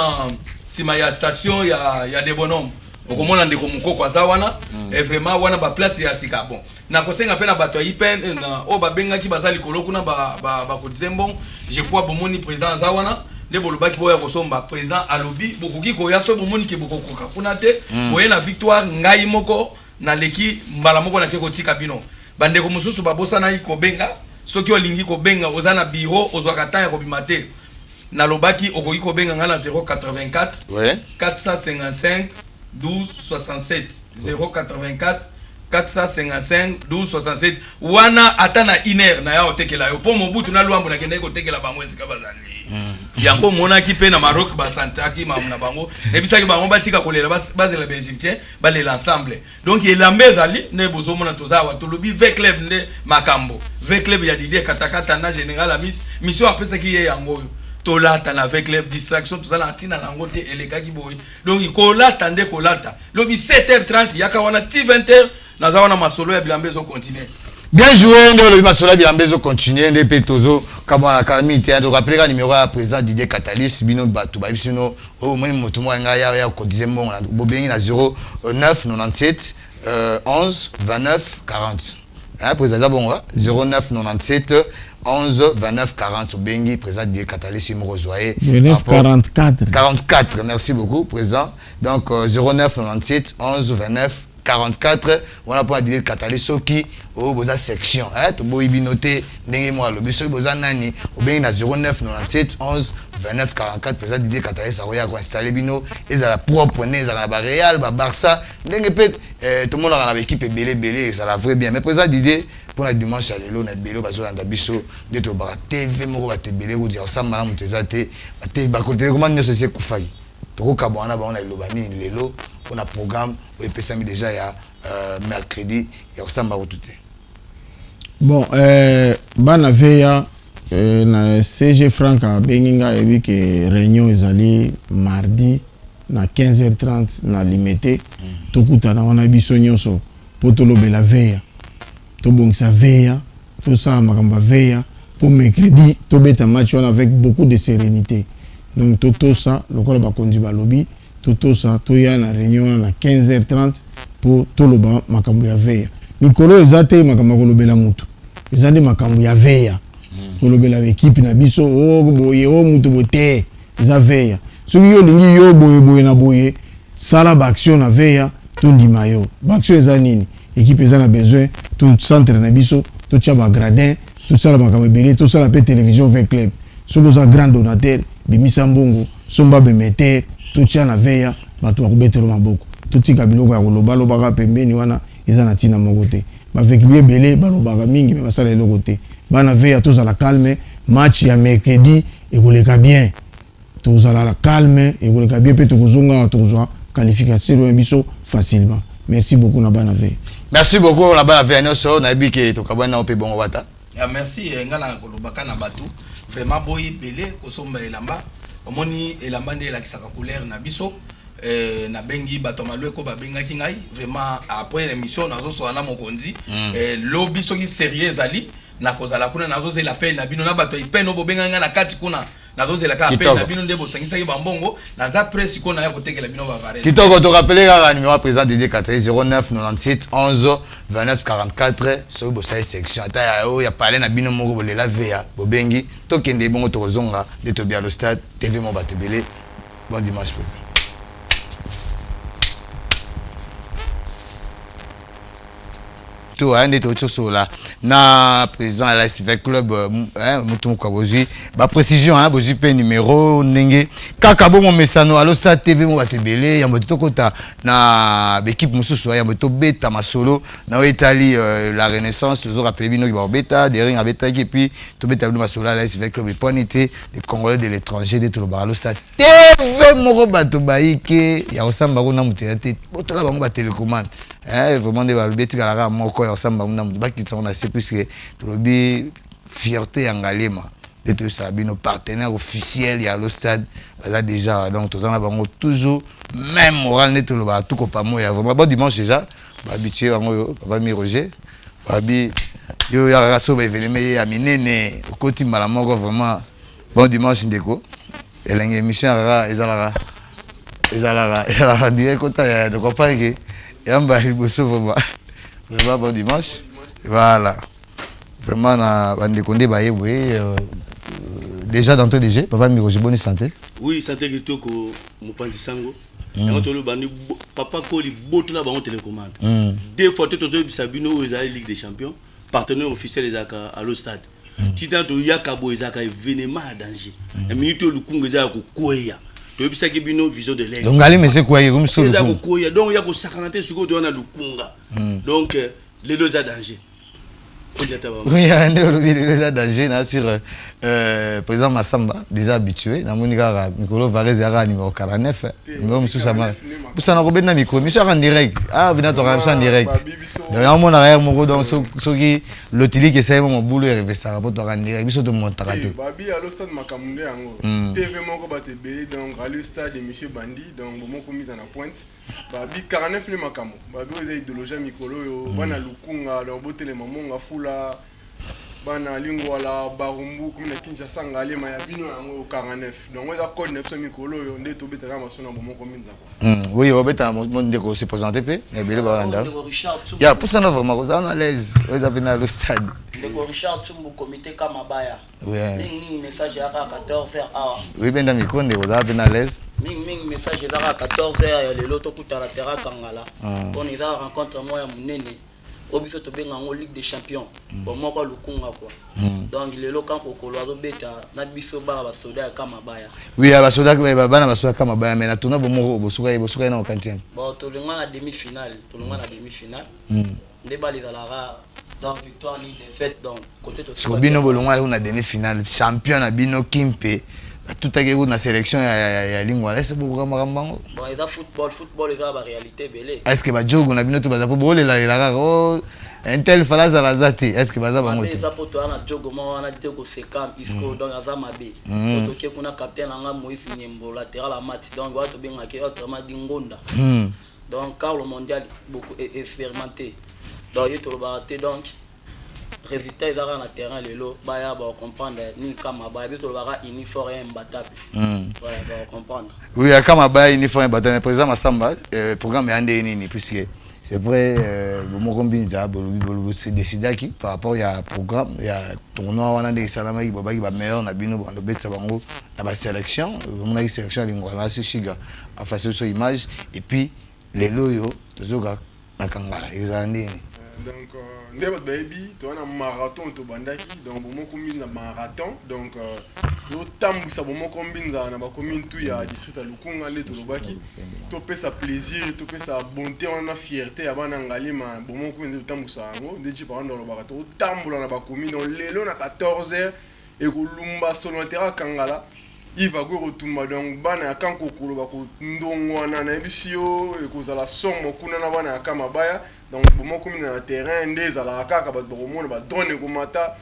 sima ya station ya des bonhommes okomona ndeko mukoko zawana et vraiment wana ba place ya sika bon na kosenga pena bato ipen na o ba benga ki bazali kolokuna ba ko dzembon je crois bomoni président zawana le bolobaki boya kosomba président alobi bokoki koya so bomoni ke bokoko kakuna te boye na victoire ngai moko na leki mbala moko na ke kotika bino bande ko mususu babosa na iko benga soki olingi ko benga ozana bureau ozwaka ta ya kobima te na lobaki okoki ko benga ngana 084 455 12 67 084 455 12 67 wana atana iner na ya otekela yo po mobutu na luambo na kende ko tekela bango esika bazali yango mona ki pe na Maroc ba santaki na bango ne bisaki bango batika kolela bazela ba égyptien balela ensemble donc il la mezali ne bozo mona tozawa to lobi ve club nde makambo ve club ya Didier Katakata na général amis mission apesa ki ye yango tolata na avec les distractions tout ça na tina na ngote eleka ki boy donc ikolata nde kolata lobi 7h30 yaka wana ti 20h na zawana masolo ya bilambezo continuer. Bien joué, le masolo ya bilambezo continuer nde petozo kama na kalmi te to rappeler numéro ya président Didier Catalyst bino batu ba bisino o moni moto mo nga ya ko dizembo na bobengi na 0997 11 29 40. Hein président bonga 0997 11 29 40 Bengi président Didier Catalyst me rejoindre 44 merci beaucoup président donc 09 97 11 29 44 on a pas Didier Catalyst qui au boza section hein to boy binoté ndenge mo alobi so boza nani o bengi na 09 97 11 29 44 président Didier Catalyst a ko installer bino ezala propre né ezala ba Real ba Barça ndenge peut tout le monde a l'équipe belé ça la vrai bien mais président Didier pour la dimanche à l'élo na belé bazolanda biso de to ba TV moko ba te belé ko dire ça malamu tezate ba te ba ko comment ne se kufai to ka bona ba on a lobani lelo on a programme au PSM déjà il y a mercredi il y a Samba Routouté. Bon bana veya na CG Franca Benginga et oui que réunion ezali mardi na 15h30 na limité tokuta na wana biso nyonso poto lobela veya to bongisa veya to sala makamba veya pour mercredi to beta match on avec beaucoup de sérénité donc toto ça lokola ba kondi ba lobby toto ça to ya na réunion na 15h30 pour toloba makambo ya veya mikolo ezate makambo kolobela mutu ezande makambo ya veya kolobela équipe na biso o boye o mutu bote za veya soki yo lingi yo boye na boye sala ba action na veya to ndima yo ba action eza nini équipe eza na besoin to centre na biso to tia ba gradin to sala makambo belé to sala pe télévision 20 club soki za grand donateur bimisa mbongo somba bemete to tia na veya bato bakubetelo maboko to tika biloko ya koloba lobaka pembeni wana eza na tina moko te ba avec bien belé balobaka mingi me basala eloko te bana veya to zala calme match ya mercredi ekoleka bien to zala calme ekoleka bien pe to kozonga to kozwa qualification biso facilement. Merci beaucoup na bana veya. Merci beaucoup na bana veya nyonso na biki to kabana ope bongo bata. Ya merci ngala kolobaka na batu vraiment boyi belé kosomba elamba omoni elamba nde la kisaka couleur na biso na bengi bato malweko ba bengaki ngai vraiment après l'émission nazo so na mokonzi lobby soki sérieux ali na kozala kuna nazo zela peine na bino na bato ipeno bo benga na kati kuna nazozela ka appel na bino nde bosangisaki bambongo naza presse ko na ya kotekela bino ba varese kitoko to rappeler ka numéro présent Dédé 09 97 11 29 44 so bosai section ata ya o ya parler na bino moko bolela vea bobengi to kende bongo to zonga de to bia le stade TV mo batebele bon dimanche président. Ande to sola na président à la Civic Club mutum kwa bozi ba précision bozi pe numéro ndenge kaka bo mo mesano alo Stade TV mo batebele ya moto kota na équipe mususu ya moto beta masolo na Italie la Renaissance toujours rappelé bino ki ba beta dering a beta et puis to beta bino masolo à la Civic Club eponité des Congolais de l'étranger de tout le bar alo Stade TV mo bato baike ya osamba ko na mutelate botola bango ba télécommande vraiment des balbeti kala moko ya osamba muna bakitsa on a c'est puisque lobi fierté yangalema de tout ça bino partenaire officiel ya le stade là déjà donc tous en avons toujours même moral net le ba tout ko pa moya vraiment bon dimanche déjà ba habitué bango papa mi Roger babi yo ya raso ba événement ya minene okoti mala moko vraiment bon dimanche ndeko elenge émission ra ezala direct kota ya de comprendre Yamba Liboso vraiment bon dimanche. Voilà. Vraiment na bande konde ba yebwe déjà dans ton DG papa mi Roger bonne santé. Oui, santé kitoko mopanzi sango. Yango tolo bandi papa ko li botola ba on télécommande. Deux fois tozo bisabino ezali Ligue des Champions, partenaire officiel ezaka à le stade. Titan to yakabo ezaka événement à danger. La minute le kunga ezaka ko koya. Donc vision de l'aigle. Donc allez mais c'est quoi comme ça donc il y a ko sakanate suko to na lukunga. Donc les deux à danger. Oui, il y a un danger là sur président Massamba déjà habitué na monika Nicolo Varese ara numéro 49 numéro musu sama. Pour ça na robet na micro mission en direct. Ah bina to en direct. Donc on mon arrière mon donc ce qui l'otili que c'est mon boulot et ça rapport to en direct biso to monta raté. Babi à le stade Makamunde yango. TV moko batebele donc à le stade de monsieur Bandi donc moko mise en pointe. Babi 49 le Makamu. Babi aux idéologie Nicolo yo bana lukunga donc botele mamonga fula bana lingwala barumbu comme na Kinshasa ngale ma ya bino yango 49 donc on a code 900 Nicolo yo nde to betaka masona bomoko minza quoi. Oui, on beta mon ndeko se présenter pe et bele balanda. Ya pour ça vraiment on est à l'aise, on a venu au stade. Ndeko Richard Tsumbu comité Kamabaya. Oui. Ming message à 14h. Oui, ben dans micro ndeko on a venu à l'aise. Ming message à 14h ya lelo to kutala terra kangala. On est à rencontre moi ya munene. Obiso to benga ngo Ligue des Champions. Bon moko lukunga quoi. Donc lelo kan kokolo azobeta na biso ba ba soda ya Kamabaya. Oui, ba soda ba bana ba soda Kamabaya mais na tuna bomoko bosuka na okantien. Bon to lenga na demi-finale, Débat les alara donc victoire ni défaite donc côté to Sobino bolonga na demi-finale, champion na bino Kimpe. Tout à l'heure, la sélection ya lingwa laisse beaucoup makambango. Bon, ils ont football ils ont la réalité belé. Est-ce que ba jogo na bino to baza po bole la oh un tel fala za lazati est-ce que baza ba moto. Ils ont poto na jogo mo na jogo sekam isco donc azamabe. To ke kuna capitaine nga Moïse Nyembo latéral à match donc wa to benga ke autrement dingonda. Donc car le mondial beaucoup expérimenté. Donc il to baté donc résultat ils ont na terrain lelo baya ba comprendre ni kama ba biso ba uniforme imbattable voilà ba comprendre oui kama ba uniforme imbattable président Massamba programme yande nini puisque c'est vrai bomoko mbinza bolo c'est décidé qui par rapport ya programme ya tournoi wana de salama ki babaki ba meilleur na bino bando betsa bango na ba sélection on a une sélection lingwala sur Chiga a fait sur image et puis les loyo tozoka na kangala ezandini. Donc ndeba baby to na marathon to bandaki donc bomoko mbinza marathon donc yo tambisa bomoko mbinza na ba commune tout ya district ya Lukunga le to lobaki to pesa plaisir to pesa bonté on a fierté ya bana ngalima bomoko mbinza tambisa ngo ndeji pa ndo lobaka to tambula na ba commune lelo na 14h et kolumba solo terra kangala il va retomber donc bana ya kankokolo ba ko ndongwana na bisio e kozala somo kuna na bana ya Kamabaya donc bomoko mina na terrain ndeza la kaka ba bomona ba drone ko mata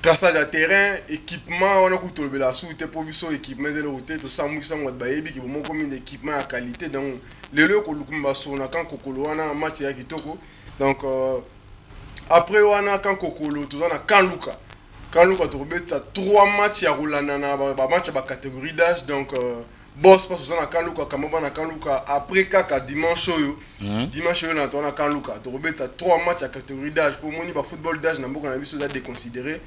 traçage à terrain équipement on a kutolobela soute pour biso équipement zelo route to samukisa ngwa ba yebi ki bomoko mina équipement à qualité donc lelo ko lukumba sona kankokolo wana match ya kitoko donc après wana kankokolo to na kanluka quand nous avons 3 matchs à Rolanda, match à catégorie d'âge, donc boss parce que quand Luka Kamobana quand Luka après kaka dimanche dimanche on a quand Luka tu as 3 matchs à catégorie d'âge pour moi ba football d'âge na mboka na biso za déconsidéré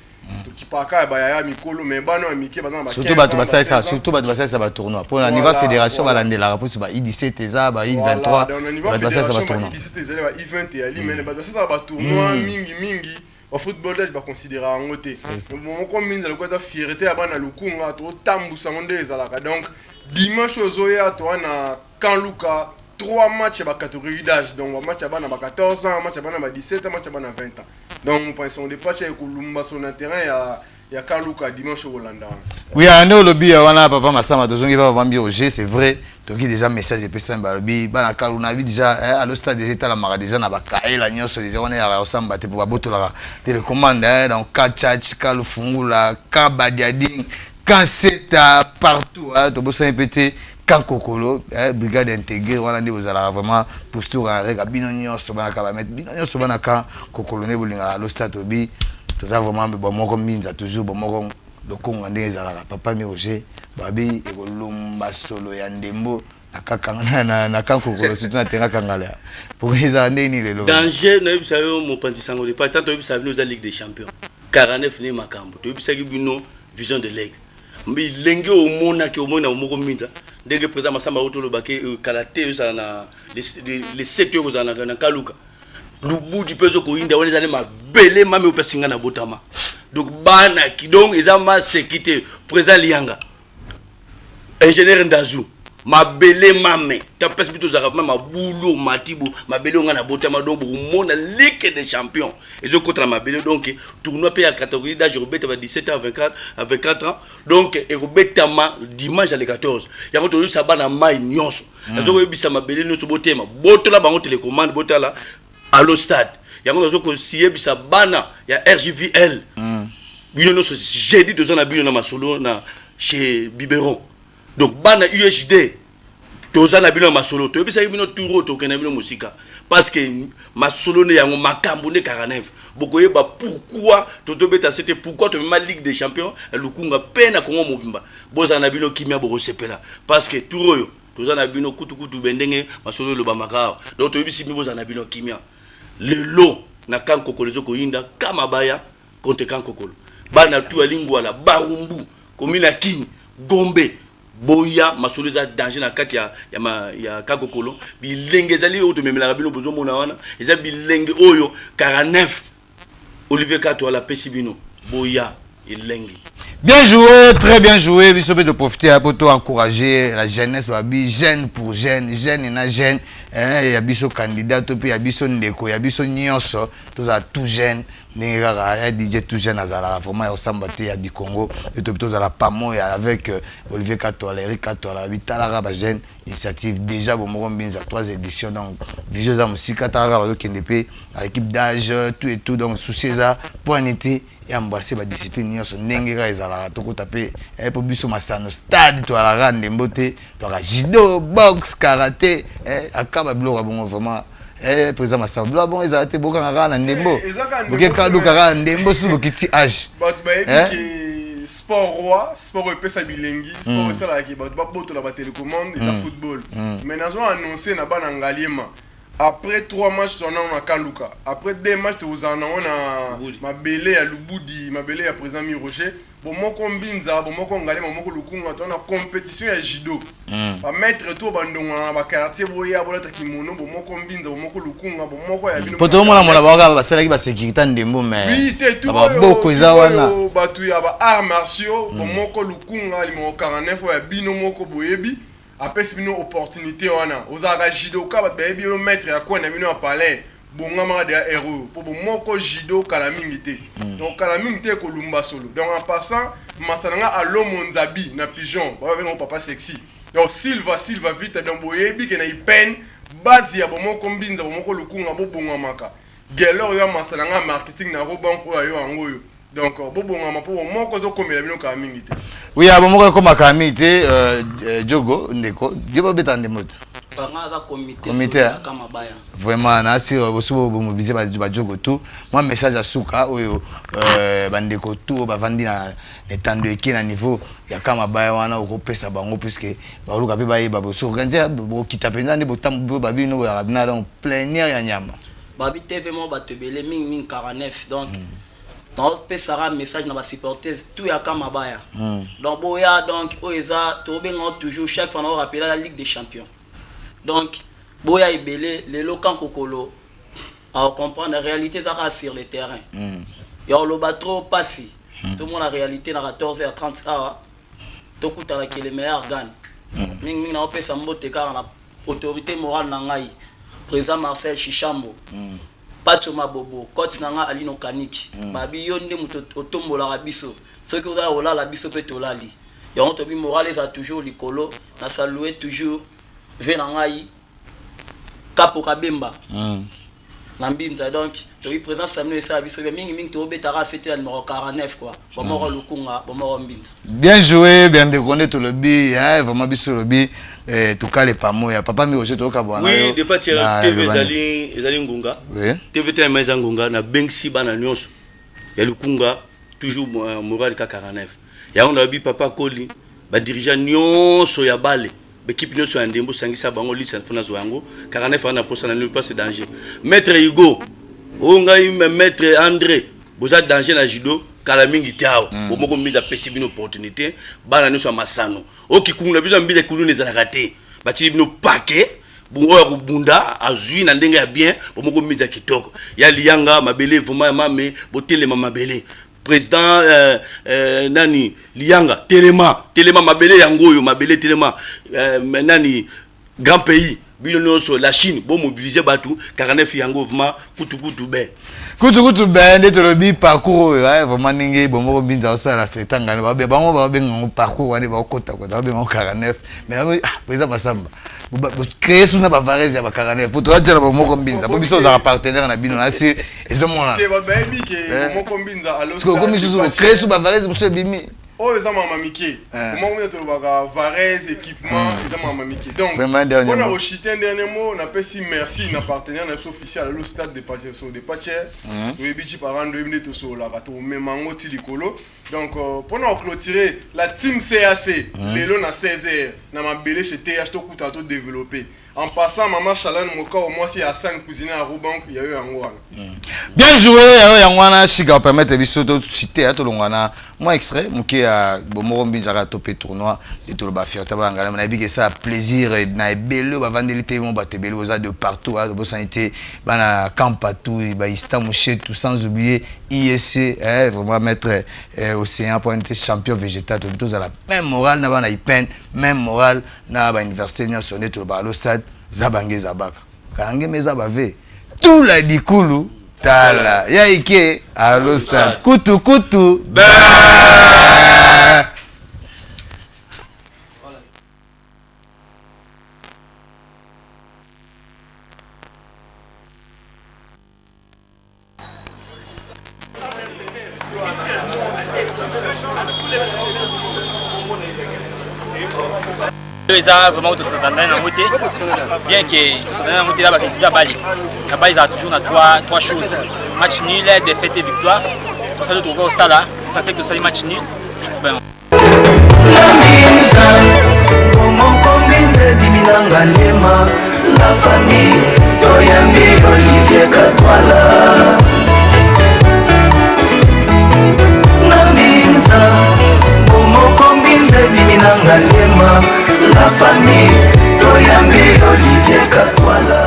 to ki paka ba ya mikolo mais bana amiki ba na ba surtout ba to ba ça surtout ba to ba ça ba tournoi pour la niveau fédération ba landela la pour ba I17 eza ba I23 ba ça ba tournoi I17 eza ba I20 ya li mais ba ça ba tournoi mingi au football d'âge va considérer en côté mon comme minza le quoi fierté à bana lukunga to tambusa monde ezalaka donc dimanche ozoya to na quand Luka 3 matchs à catégorie d'âge donc match à bana 14 ans match à bana 17 ans match à bana 20 ans donc nous pensons des matchs avec Kolumba sur le terrain il y a quand Luka dimanche au Hollande oui à nous lobby wana papa masama tozongi papa bambi Roger c'est vrai donc déjà message de personne ba lobby bana kaluna bi déjà à le stade déjà la mara déjà na ba kaela nyonso déjà on est à osamba te pour ba botola télécommande donc kachach kalufungula kabadiading quand c'est partout to bossa pété quand kokolo brigade intégrée wana ndi bozala vraiment posture avec bino nyonso bana ka ba mettre bino nyonso bana ka kokolo ne bolinga le stade obi to za vraiment bon moko minza toujours bon moko le Congo ndezala papa mi Roger babi ekolumba solo ya ndembo na kokolo surtout na terrain kangala pour ils ndeni lelo danger na biso mo pantisango de pas tant to biso nous la Ligue des Champions 49 ni makambo to biso bino vision de l'aigle mbi lenge o mona ke o mona moko minza ndenge président Masamba otolo bake kalaté ça na les 7 euros na Kaluka lubu di peso ko inda woni zane mabele mame opesinga na botama donc bana ki donc ezama sécurité président Lianga ingénieur Ndazu mabele mame ta pesi bito zaka ma boulot matibu mabele nga na botama donc pour mona Ligue des Champions et contre mabele donc tournoi pe à catégorie d'âge robeta va 17 ans à 24 ans donc et robeta ma dimanche à 14 ya moto yu sabana mai nyonso nazo ko bisa mabele nyonso botema botola bango télécommande botala à le stade ya moto ko siye bisa bana ya RJVL bino no so jeudi deux ans na bino na masolo na chez Biberon donc bana UHD toza na bino masolo to bisa bino touro to kena bino musika parce que masolo ne yango makambo ne 49 bokoye ba pourquoi to beta c'était pourquoi to ma Ligue des Champions lukunga pena kongo mobimba boza na bino kimia bo sepela parce que touro yo toza na bino kutu bendenge masolo lo ba makao donc to bisi boza na bino kimia le lot na kan kokolo ko inda kama baya contre kan kokolo bana tu alingwa la barumbu komina kini gombe boya masoluza danger na kati ya kakokolo bilenge zali oto memela bino bozo mona wana eza bilenge oyo 49 Olivier Kato la pesibino boya ilenge. Bien joué, très bien joué. Biso peut profiter pour encourager la jeunesse, babi jeune pour jeune, jeune et na jeune. Il y a biso candidat, il y a biso ndeko, il y a biso nyonso, tous à tout jeune. Nengara, DJ tout jeune azala, vraiment au Sambate à du Congo, et tous à la Pamo avec Olivier Katoala, Eric Katoala, Vitala jeune initiative déjà bon Morambinza 3 éditions donc Vieux Musique Katara qui n'est à l'équipe d'âge tout et tout donc sous César pour un été et embrasser la discipline nyonso ndengera ezala toko taper et pour biso masano stade to ala rande mbote to la judo boxe karaté akaba blora bon vraiment président Masamba bon ils a été beaucoup na ndembo boke kadu kara ndembo su bokiti âge sport roi sport pesa bilengi sport ça là qui ba boto la télécommande et la football mais nous avons annoncé na bana ngaliema après 3 matchs on a Kaluka après 2 matchs on a mabele ya Lubudi mabele ya président Mirocher bon moko mbinza bon moko ngaliema moko lukunga on a compétition ya judo ba mettre tout bandongo na ba quartier boya bolata kimono bon moko mbinza bon moko lukunga bon moko ya bino poto mona mona ba basala ki ba sécurité ndembo mais oui te tout ba boko izawana ba tu ya ba arts martiaux bon moko lukunga limo 49 ya bino moko boyebi après c'est une opportunité wana ozaka judo ka ba baby o maître ya kwa na bino a palais bongama de héros pour moko judo kala mingité donc kala mingité ko lumba solo donc en passant masananga a Lomonzabi na pigeon ba vengo papa sexy donc Silva vite donc boyebi ke na ipen base ya bomoko mbinza bomoko lukunga bo bongama ka gelor yo masananga marketing na robanko yo angoyo donc bobongama po moko zo komela bino ka mingité oui, à mon moment comme à Kamite, Djogo, Ndeko, Djogo Betande Mot. comité vraiment nasi bosubo mobiliser ba jogo tout moi message à Souka oyo bandeko tout ba vandi na etando eki na niveau ya kama baya wana okopesa bango puisque ba luka pe ba boso organiser bo kitapenda ndi botambo ba bino ya rabina donc plénière ya nyama babi TV mo batebele ming 49 donc dans pesara message na ba supporters tout ya kama baya donc boya donc oeza to benga toujours chaque fois on rappeler la Ligue des Champions. Donc, boya ibele les locaux kokolo à comprendre la réalité d'ara sur le terrain. Yo le batro passé. Tout le monde la réalité na 14h30 ah. To kuta que les meilleurs gagnent. Ming na opé sambote car na autorité morale na ngai. Président Marcel Chichambo. Pacho Mabobo, coach nanga Alino Kaniki. Babi yonde muto otombola rabiso. Ce que vous avez là la biso peut tolali. Yo on to bi morale ça toujours likolo na saluer toujours Venangai Kapo Kabemba Nambinza donc tu représentes Samuel et Sabiso mingi to betara c'était le numéro 49 quoi bomoro lukunga bomoro mbinza bien joué bien déconné tout le bi hein vraiment biso le bi tout cas les pamoya papa mi oje to ka bwana oui de partir TV ezali ngunga oui TV tena meza ngunga na bengsi bana nyonso ya lukunga toujours moral ka 49 ya on a bi papa Koli ba dirigeant nyonso ya bale l'équipe nous soit ndembo sangisa bango lisa fona zoango 49 ans na posa na pas c'est danger maître Hugo onga me maître André boza danger na judo kala mingi tao bomoko mida pesi bino opportunité bana nous soit masano okikunga bizo mbile kulune za raté bati bino paquet bungo ya kubunda azui na ndenge ya bien bomoko mida kitoko ya lianga mabele vraiment mame botele mabele président nani lianga telema mabele yangoyo mabele telema nani grand pays bino so la Chine bon mobiliser batu 49 yango vraiment kutu be ndeto lobi parcours vraiment ninge bomoko binza ça la fête ngana ba bango ba benga parcours wane ba kota ba benga 49 mais président Masamba créer sous na ba varese ya ba 49 pour toi dire bomoko binza pour biso za partenaire na bino na si ezomona te ba baby ke bomoko binza alors parce que comme biso créer sous ba varese biso bimi oh eza mama mike comment on est ba varese équipement eza mama mike donc on a rechuté un dernier mot na pesi merci na partenaire na officiel le stade de Pacheso de Pache we bichi parent 2 minutes so la bato memango ti likolo donc pour clôturer la team CAC lelo na 16h na mabele chez TH to kuta to développer en passant maman Chalan moka au moins si à 5 cuisiner à Roubank il y a eu un bien joué yangwana shiga permettre biso to citer à to longana moi extrait muke a bomoro mbinjaka topé tournoi de to ba fierté ba ngala na biki ça plaisir na ebelo ba vandelité mon ba tebelo oza de partout à bo sanité bana campatou ba istamuche tout sans oublier ISC vraiment mettre océan pour être champion végétal tous à la même morale na bana ipen même morale na ba université nationale to ba lo stade zabange zabaka kange meza bave tout la dikulu tala ya ike a lo stade kutu Ça vraiment tout ça dans la montée bien que tout ça dans la montée là-bas qui Bali la Bali a toujours trois choses match nul défaite et victoire tout ça le trouve ça là ça c'est que ça les match nul ben la famille Toyambi Olivier Katwala Nambinza Bomoko Mbize Biminanga Lema la famille Toyambi Olivier Katwala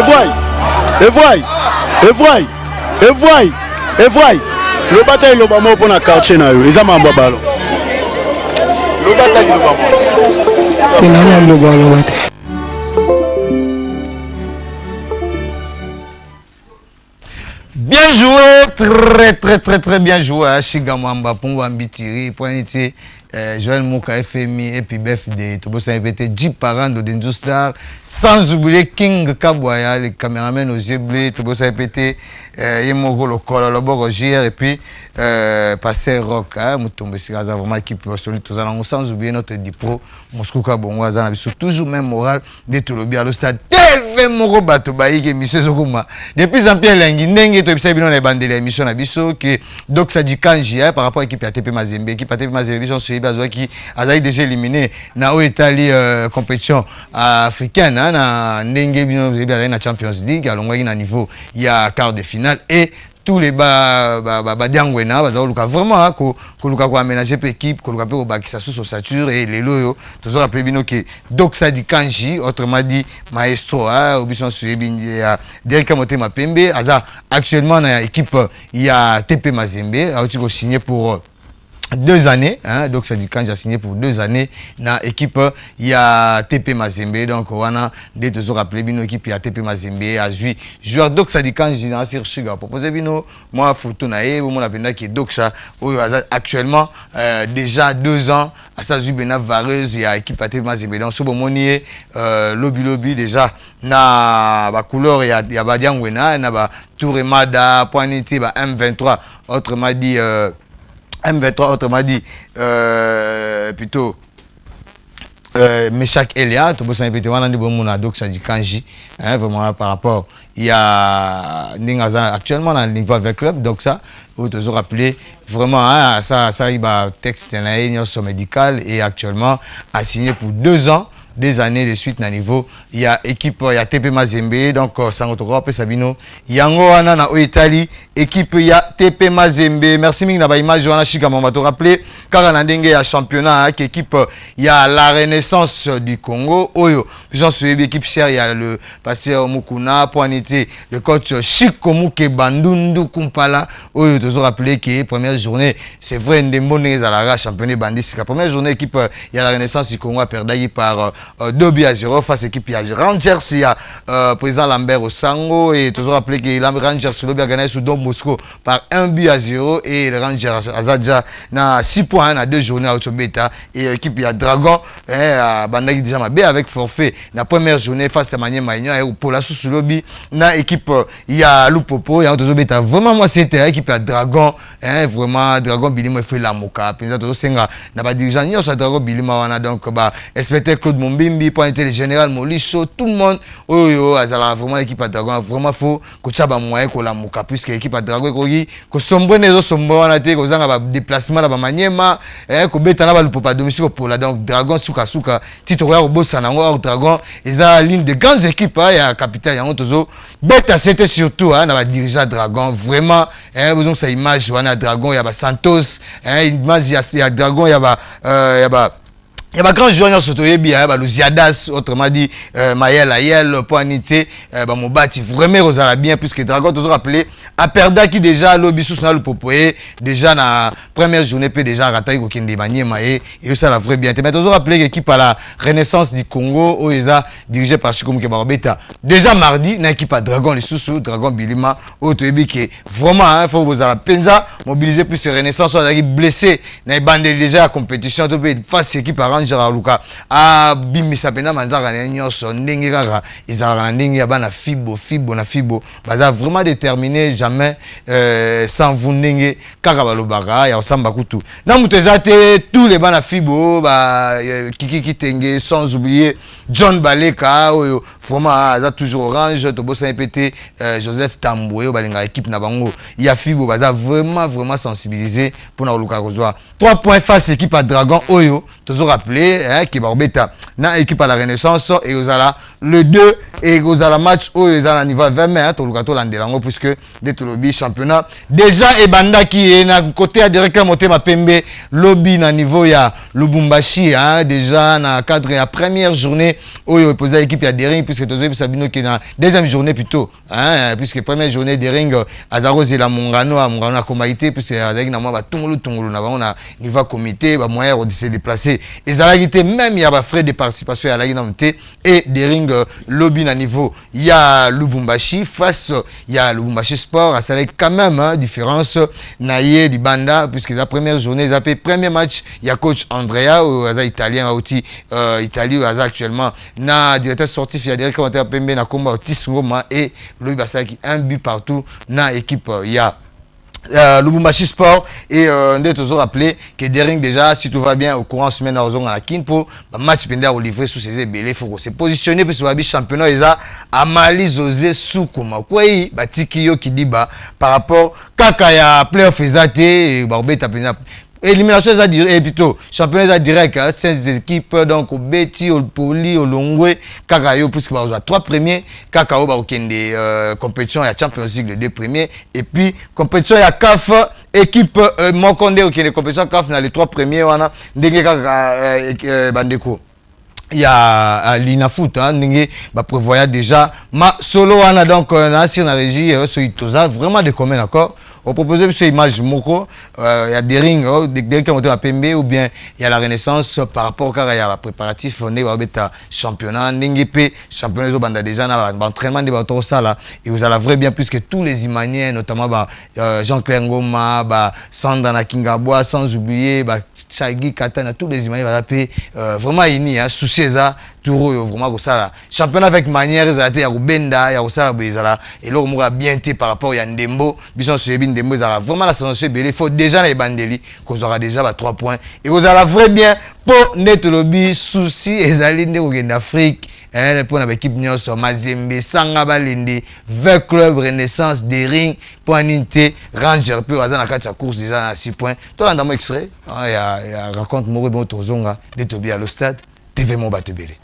Le bataille le bamo pour na quartier na yo eza mambo balo le bataille le bamo c'est na mambo balo bataille. Bien joué, très bien joué. Chigamamba, Pongo Ambitiri, Poinité, Joël Mouka, FMI, et puis BFD, Tobosa MPT, Jeep Parando, Denzo Star, sans oublier King Kabwaya, les caméramans aux yeux bleus, Tobosa MPT, Yemogo Lokolo, Lobo Roger, et puis Passer Rock, Moutombe Siraza, vraiment équipe solide, tous allons sans oublier notre Dipro, Moscou Kabongo, Azana, toujours même moral, de Tolobi à le stade, TV Moro Batobaï, qui est Michel Zokuma. Depuis Jean-Pierre Lengi, Nenge, tu sais bien, on est bandé l'émission à Bisso, que donc ça dit Kanji, par rapport à l'équipe ATP Mazembe, l'équipe ATP Mazembe, ils sont sur Ibazoa qui a déjà éliminé, na o Italie compétition africaine, na Nenge, na Champions League, à l'ongwa niveau, il y a quart de finale et tous les diangwena vraiment ko aménager l'équipe ko luka pe ko sous ossature et les loyo toujours rappelé bino que Doxa di Kanji autrement dit maestro obison suyebi ya Derek Motema Pembe aza actuellement dans l'équipe il y a TP Mazembe a aussi signé pour 2 années, donc ça dit quand j'ai signé pour 2 années dans l'équipe, il y a TP Mazembe, donc on a des deux rappelés bino équipe il y a TP Mazembe, a joueur donc ça dit quand j'ai dans Chiga proposé bino moi photo naé, mon appel qui Doxa actuellement déjà 2 ans à sa bena vareuse il y a équipe TP Mazembe donc ce monier lobby déjà na ba couleur il y a badiangwena na ba Touremada Poinité ba M23 autrement dit M23, autrement dit, plutôt Meshak Elia, tout ça répété, on a dit bon donc ça dit Kanji, vraiment par rapport, il y a actuellement dans le niveau avec club, donc ça, vous toujours rappelé vraiment ça il va texte dans la médical et actuellement a signé pour 2 ans. 2 années de suite na niveau il y a équipe il y a TP Mazembe donc Sangotoko pe Sabino yango wana na Italie équipe il y a TP Mazembe merci mingi na ba image wana chika mama to rappeler car na ndenge ya championnat équipe il y a la Renaissance du Congo oyo j'en suis équipe chère il y a le pasteur Mukuna Poinité le coach Chiko Muke Bandundu Kumpala oyo toujours rappeler que première journée c'est vrai ndembone za la championnat bandis la première journée équipe il y a la Renaissance du Congo a perdu par 2-0 face à l'équipe Rangers, il y a président Lambert Osango et toujours rappelé que Rangers a gagné sous Don Bosco par 1-0 et le Rangers Azadja na 6 points na 2 journées à Otobeta et l'équipe Dragon Bandagi déjà mabé avec forfait la première journée face à Manye Maïna et pour la sous lobby na équipe il y a Lupopo et Otobeta vraiment moi c'était équipe Dragon vraiment Dragon Bilimo fait la moka penza to senga na ba dirigeant sur Dragon Bilimo wana donc ba expecté Claude Bimbi, Pointé, le général Molicho, tout le monde, azala vraiment l'équipe à Dragon, vraiment faut que tu aies moyen que la mouka, puisque l'équipe à Dragon, que sombre les sombre on a été que un déplacement là, maniema, que bêta là, le papa domicile pour la donc Dragon Suka, titre au boss en Dragon, ils ont l'une des grandes équipes, il y a capitaine, il y a Ontozo, bêta c'était surtout, dans la dirigeant Dragon, vraiment, besoin de sa image, on a Dragon, il y a Santos, il y a Dragon, il y a il y a un grand joueur surtout il y a le Ziadas autrement dit Maël Ayel Poinité Mobati vraiment Rosala bien puisque Dragon toujours appelé a perdu qui déjà lobby sous le popoé déjà na première journée peut déjà raté ko kende maniema et ça la vraie bien mais toujours appelé l'équipe à la Renaissance du Congo où ils a dirigé par Chikomu Kebarbeta déjà mardi na équipe à Dragon les sous Dragon Bilima autobi qui vraiment faut vous à penza mobiliser plus Renaissance soit blessé na bandé déjà la compétition to face équipe à Luka a bimisa pena manzaka na nyonso ndenge kaka ezalaka na ndenge ya bana fibo baza vraiment déterminé jamais sans vous ndenge kaka balobaka ya osamba kutu na mutezate tous les bana fibo ba Kiki Kitenge sans oublier John Baleka oyo vraiment aza toujours orange to bossa répéter Joseph Tamboué balinga équipe na bango ya fibo baza vraiment sensibilisé pour na luka kozwa 3 points face équipe à Dragon oyo toujours rappelé qui Barbeta na équipe à la Renaissance et aux ala le 2 et aux ala match où ils à niveau 20 mai to lukato landelango puisque dès le lobby championnat déjà et banda qui est na côté à direct Motema Pembe lobby na niveau ya Lubumbashi hein déjà na cadre ya première journée où il opposé l'équipe ya Dering puisque Tozo Sabino qui na deuxième journée plutôt hein puisque première journée Dering Azaro Zela Mongano a comité puisque avec na moi ba tungulu na ba on a niveau comité ba moyen de se déplacer et ça a été même il y a ba frais de participation à la Guinée et Dering lobby na niveau il y a Lubumbashi face il y a Lubumbashi Sport à ça quand même hein, différence naie du banda puisque la première journée ça premier match il y a coach Andrea ou italien aussi Italie où actuellement na directeur sportif il y a Derek Pembe na combat Otis Ngoma et lui basa qui un but partout na équipe il y a Lubumbashi Sport et on doit toujours rappeler que Dering déjà si tout va bien au courant semaine à Ozon à la Kinpo match pendant au livrer sous ses ébélés faut se positionner parce que le championnat ils a Amali Zosé Soukoma quoi batiki yo qui dit bah par rapport kaka ya playoff ezate et barbeta pena élimination ça direct et plutôt championnat ça direct hein, 16 équipes donc au Betty au Poli au Longwe Kakayo puisque va aux 3 premiers Kakao ba okende compétition ya Champions League les 2 premiers et puis compétition ya CAF équipe Mokonde okende compétition CAF dans les 3 premiers wana ndenge kaka bandeko il y a l'Inafoot hein ndenge ba prévoya déjà ma solo wana donc na sur la régie so itoza vraiment de commun d'accord on propose cette image moko il y a des rings dès qu'on monte à Pembe ou bien il y a la Renaissance par rapport car il y a la préparatif on est va beta championnat ndenge championnat zo banda déjà na entraînement de bato ça là et vous allez vrai bien puisque tous les Imaniens notamment Jean-Claire Ngoma Sanda na Kingabwa sans oublier Chagi Katana tous les Imaniens va taper vraiment ini hein souci ça Touro vraiment comme ça là championnat avec manière ça ya Rubenda ya ça bezala et là on bien été par rapport ya Ndembo bison Sebin Ndembo ça vraiment la saison il faut déjà les bandeli qu'on aura déjà 3 points et vous allez vrai bien pour net lobby souci ezali nde en Afrique hein pour l'équipe nyonso Mazembe Sanga Balende 20 club Renaissance des rings pour unité Ranger peu à na kati ya course déjà à 6 points tout là dans extrait il y a raconte Moro bon tozonga de Tobi à le stade TV Mon Batebele.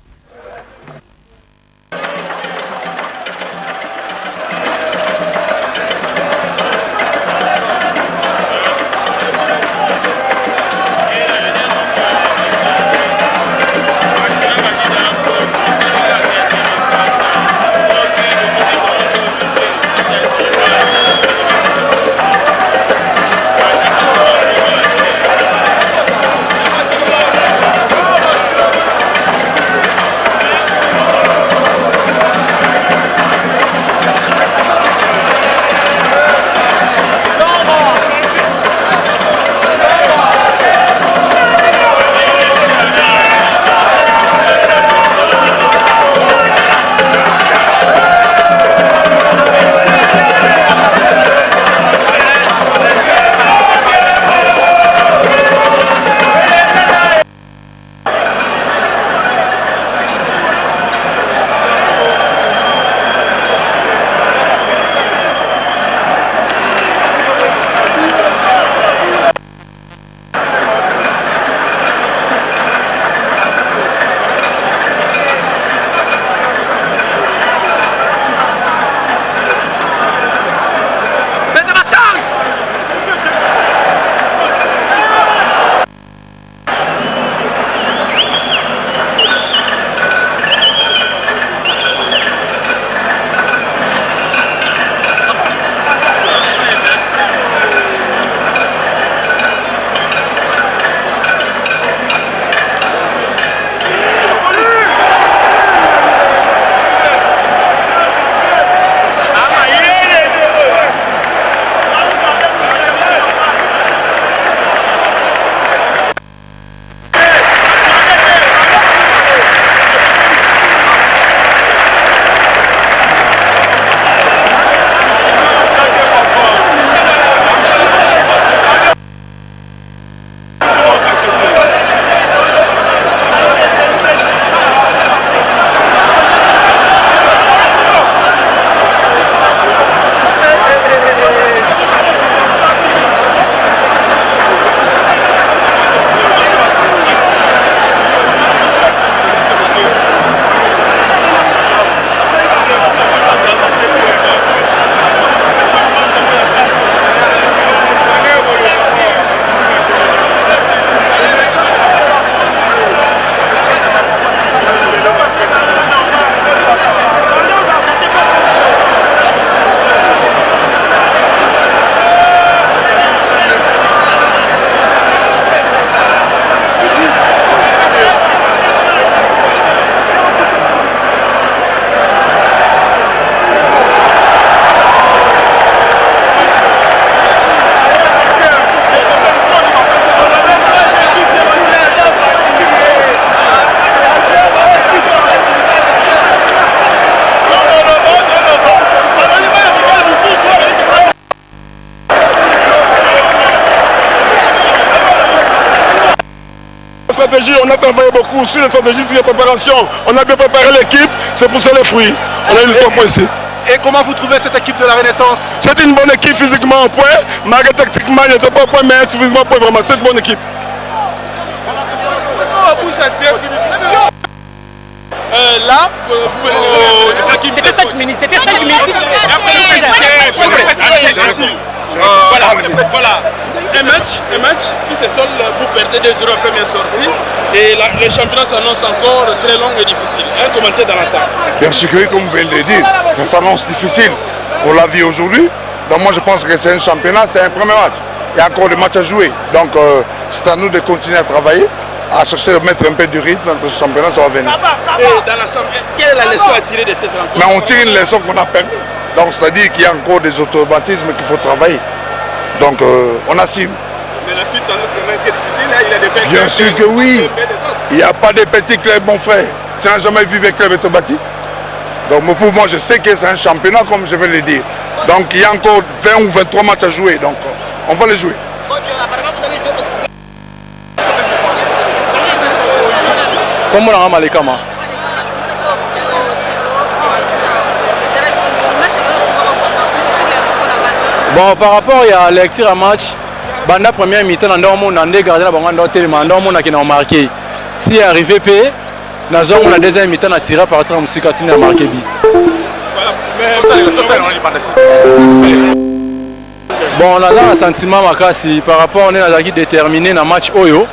stratégie, on a travaillé beaucoup sur les stratégies, sur les préparations. On a bien préparé l'équipe, c'est pour ça les fruits. On a eu le 3 points ici. Et comment vous trouvez cette équipe de la Renaissance? C'est une bonne équipe physiquement au point, malgré tactiquement, ils ne sont pas au point, mais physiquement au point, vraiment, c'est une bonne équipe. Là, c'était 5 minutes, c'était 5 minutes. Voilà. Un match qui se solde, vous perdez 2-0 à première sortie et le championnat s'annonce encore très long et difficile. Un commentaire dans l'ensemble. Bien sûr que oui, comme vous venez de le dire, ça s'annonce difficile. On l'a vu aujourd'hui. Donc moi je pense que c'est un championnat, c'est un premier match. Il y a encore des matchs à jouer. Donc c'est à nous de continuer à travailler, à chercher de mettre un peu de rythme dans ce championnat, ça va venir. Et dans l'ensemble, quelle est la leçon à tirer de cette rencontre? Mais on tire une leçon qu'on a perdue. Donc c'est-à-dire qu'il y a encore des automatismes qu'il faut travailler. Donc on assume. Mais la suite s'annonce vraiment très difficile, hein? Il y a des faits. Bien sûr que oui. Il n'y a pas de petits clubs, mon frère. Tu n'as jamais vu des clubs être bâtis. Donc pour moi, je sais que c'est un championnat, comme je vais le dire. Donc il y a encore 20 ou 23 matchs à jouer. Donc on va les jouer. Comment on a Malekama? Bon, par rapport à la lecture à match, banda première mi-temps, on a gardé la bande tellement, on a marqué. Si arrivé P, on a la deuxième mi-temps, on a tiré à partir de musique à marqué B. Bon, on a un sentiment makasi par rapport à qui déterminé dans le match Oyo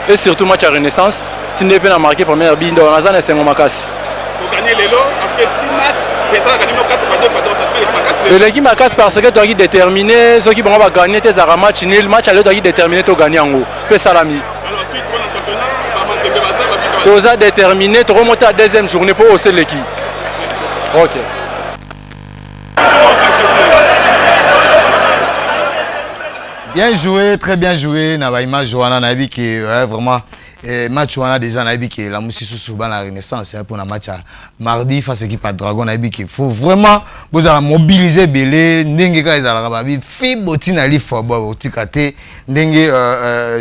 et surtout match à Renaissance. Si on a marqué première bille, on a un sentiments makasi. Pour gagner les lots, après 6 matchs, les gens ont gagné 4-2, l'équipe makasi parce que tu as déterminé, ceux qui vont gagner tes matchs nul, le match à l'autre tu as déterminé, tu as gagné en haut. Puis Salami. Alors ensuite, pour le championnat, tu as déterminé, tu remontes à la deuxième journée pour hausser l'équipe. Ok. Bien joué, très bien joué. Nabaïma Joana Nabi qui est vraiment match Joana déjà Nabi qui est la Moussissou Souban la Renaissance pour un match à mardi face à l'équipe à Dragon Nabi qui faut vraiment vous allez mobiliser Belé Ndenge ka ezala rababi Fiboti na li football otikate Ndenge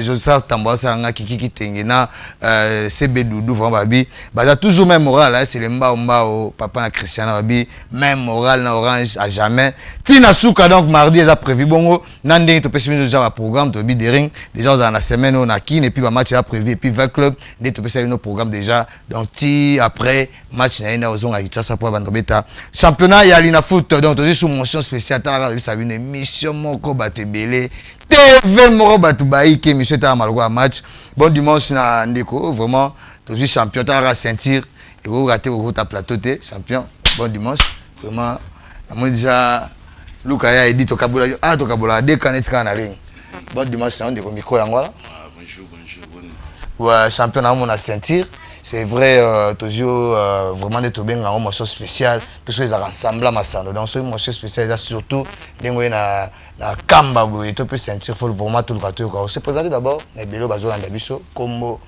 Joseph Tamboa Sanga Kiki Tengena CB Doudou vraiment babi baza toujours même moral c'est le mbao papa na Christiana babi même moral na Orange à jamais Tina Souka donc mardi ils a prévu bongo Nandeng to pesi déjà un programme to bi de ring déjà dans la semaine on a qui et puis le match a prévu et puis 20 clubs des to pesi nos programme déjà donc ti après match na ina ozonga kitasa pour bandobeta championnat ya lina foot donc to sous mention spéciale ta ça une émission moko batebele TV moko batu baïke émission ta maloko match bon dimanche na ndeko vraiment to champion ta sentir et vous rater au ta plateau té champion bon dimanche vraiment moi déjà Luka dit to kabola to kabola de canettes kana ring bon dimanche on ndeko micro yango là bonjour ouais champion na mon sentir c'est vrai toujours vraiment des to benga une mention spéciale parce que ils rassemblent masando donc c'est une mention spéciale surtout ndenge na kamba boye to peut sentir faut vraiment tout le bateau quoi se présenter d'abord na belo bazo na biso combo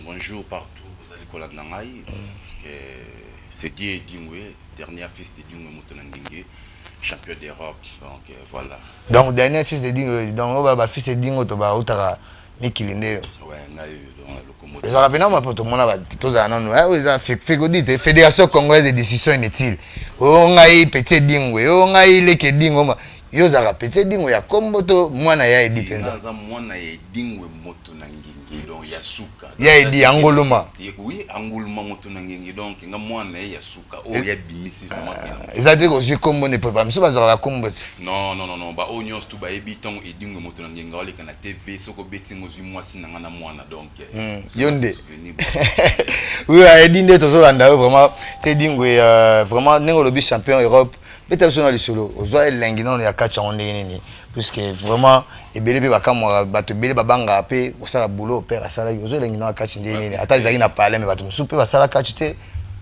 bonjour partout vous allez kolanda ngai c'est Dieu Dingwe dernier fils de Dingwe Mutonangenge champion d'Europe donc voilà donc dernier fils de Dingwe donc on va fils de Dingwe to ba utara mikilinde ouais ngai donc les arabes non pas tout le monde va tous à non ouais ça fait godite fédération congolaise de décision inutile o ngai petit Dingwe o ngai leke Dingwe yo zaka petit Dingwe ya kombo to mwana ya edi penza za mwana ya Dingwe Mutonangenge donc ya suka ya edi angoluma oui angoluma Mutonangenge donc nga mwana ya suka o ya bimisi vraiment ezate ko je kombo ne peut pas mso bazaka kombo non ba onyos tu ba ebi tongo Edingwe Mutonangenge oleka na TV soko betingo zwi mwasi nanga na mwana donc yonde oui Edinde tozolanda vraiment c'est Dingwe vraiment nengo lobi champion Europe beta sona lisolo ozwa elengi non ya kacha onde nini puisque vraiment ebele be bakamwa bato ebele babanga pe osala boulot père asala ozwa elengi non ya kacha nini ata ezaki na parler mais bato musupe basala kacha te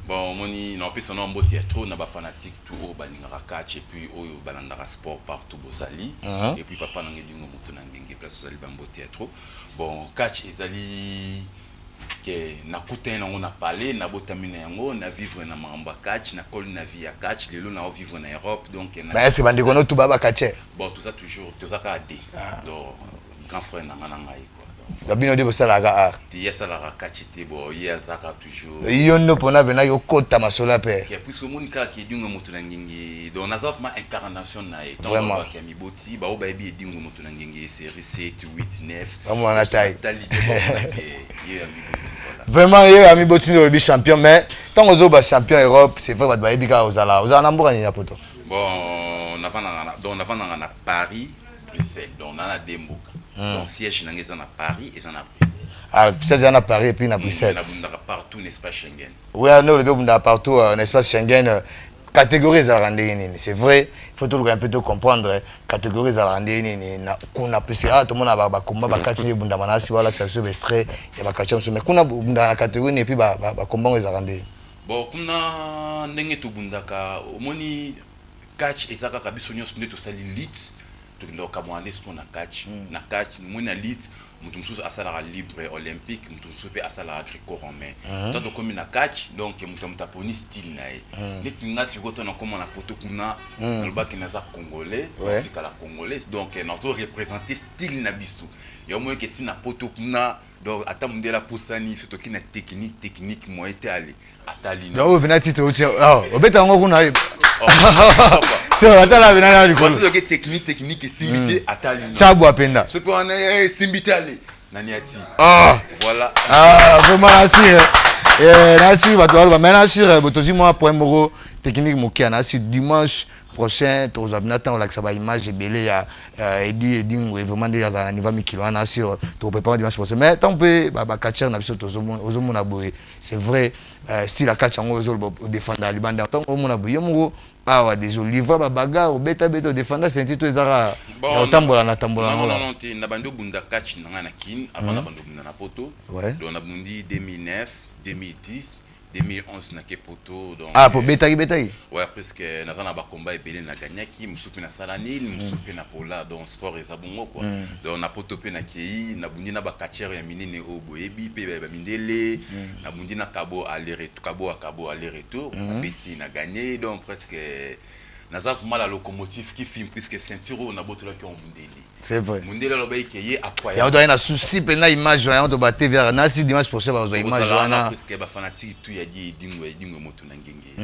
bon moni na pe sono mbote ya trop na ba fanatique tout au balingaka kacha et puis oyo balandaka sport partout bosali et puis papa na Edingwe Mutonangenge place ozali ba mbote ya trop bon kacha ezali que na kuta na on a parlé na botamina yango na vivre na mamba catch na col na vie à catch lelo na vivre na Europe donc mais est-ce bandi kono tout baba catcher bon tout ça toujours tout ça ka donc grand frère na ngai quoi Babino de bosalaka art. Tia salaka kachite bo ya zaka toujours. Yono pona bena yo kota masola pe. Qui puisque monika qui dingo mutuna ngingi donc nazaf ma incarnation na et donc Vraiment. qui mi boti ba oba bi dingo mutuna ngingi série 7 8 9. Vraiment na taille. Vraiment il a mis boti le champion mais tant aux ba champion Europe c'est vrai ba bika ozala namboka ni na poto. Bon on a na Paris Bruxelles donc on a Demboka. Donc siège na na Paris et on a Bruxelles. Ah, siège na Paris et puis na Bruxelles. On a partout l'espace Schengen. Oui, non le bunda partout en espace Schengen. Catégorie za randeni c'est vrai, il faut tout un peu comprendre catégorie za randeni na kuna plus tout le monde ba combat ba kati bunda manasi wala ça se extrait et ba kati mais kuna bunda na catégorie et puis ba combat za randeni. Bon kuna ndenge to bunda ka omoni catch ezaka ka biso nyonso ndeto sali lit to ndo ka mwana ce qu'on a catch na catch ni na lit mutu mususu asala libre olympique mutu mususu pe asala gréco-romain tant comme na catch donc mutu mutaponi style nae neti ngasi goto na comme na poto kuna tolba ki naza congolais tika la congolais donc nazo représenter style na biso yo mo keti na poto kuna donc ata mundela posani surtout ki na technique mo été allé atali no venati to obeta ngo kuna c'est atala venana likolo c'est que technique simbité atali chabu apenda ce qu'on a simbité allé nani ati voilà vraiment merci bato ba maintenant sur botozi moi point moko technique mokia na sur dimanche prochain tous abinata on l'axe ba image belé ya Edi vraiment déjà à niveau mikilo na sur to prépare dimanche prochain mais tant peu ba catcher na biso ozomona boye c'est vrai si la catch ngo ozolo défendre libanda tant omona boye moko awa désolé livre ba bagarre beta défendre c'est tout ezara tambola na tambola non na bando bunda catch na na kin avant na bando bunda na poto donc na bundi 2009 2010 2011 na kepoto donc pour betaki ouais presque na zana ba combat ebele na gagnaki musupi na salani musupi na pola donc sport ezabongo quoi donc na poto pe na kei na bundi na ba catcher ya minene o boyebi pe ba mindele na bundi na kabo aller retour beti na gagné donc presque nazaf mal la locomotive qui filme puisque ceinture na botola ki on mundeli c'est vrai mundeli lo bayi keye akwa ya doit na souci pe na image on to ba TV na si dimanche prochain ba zo image na puisque ba fanatique tout ya di dingo moto na ngenge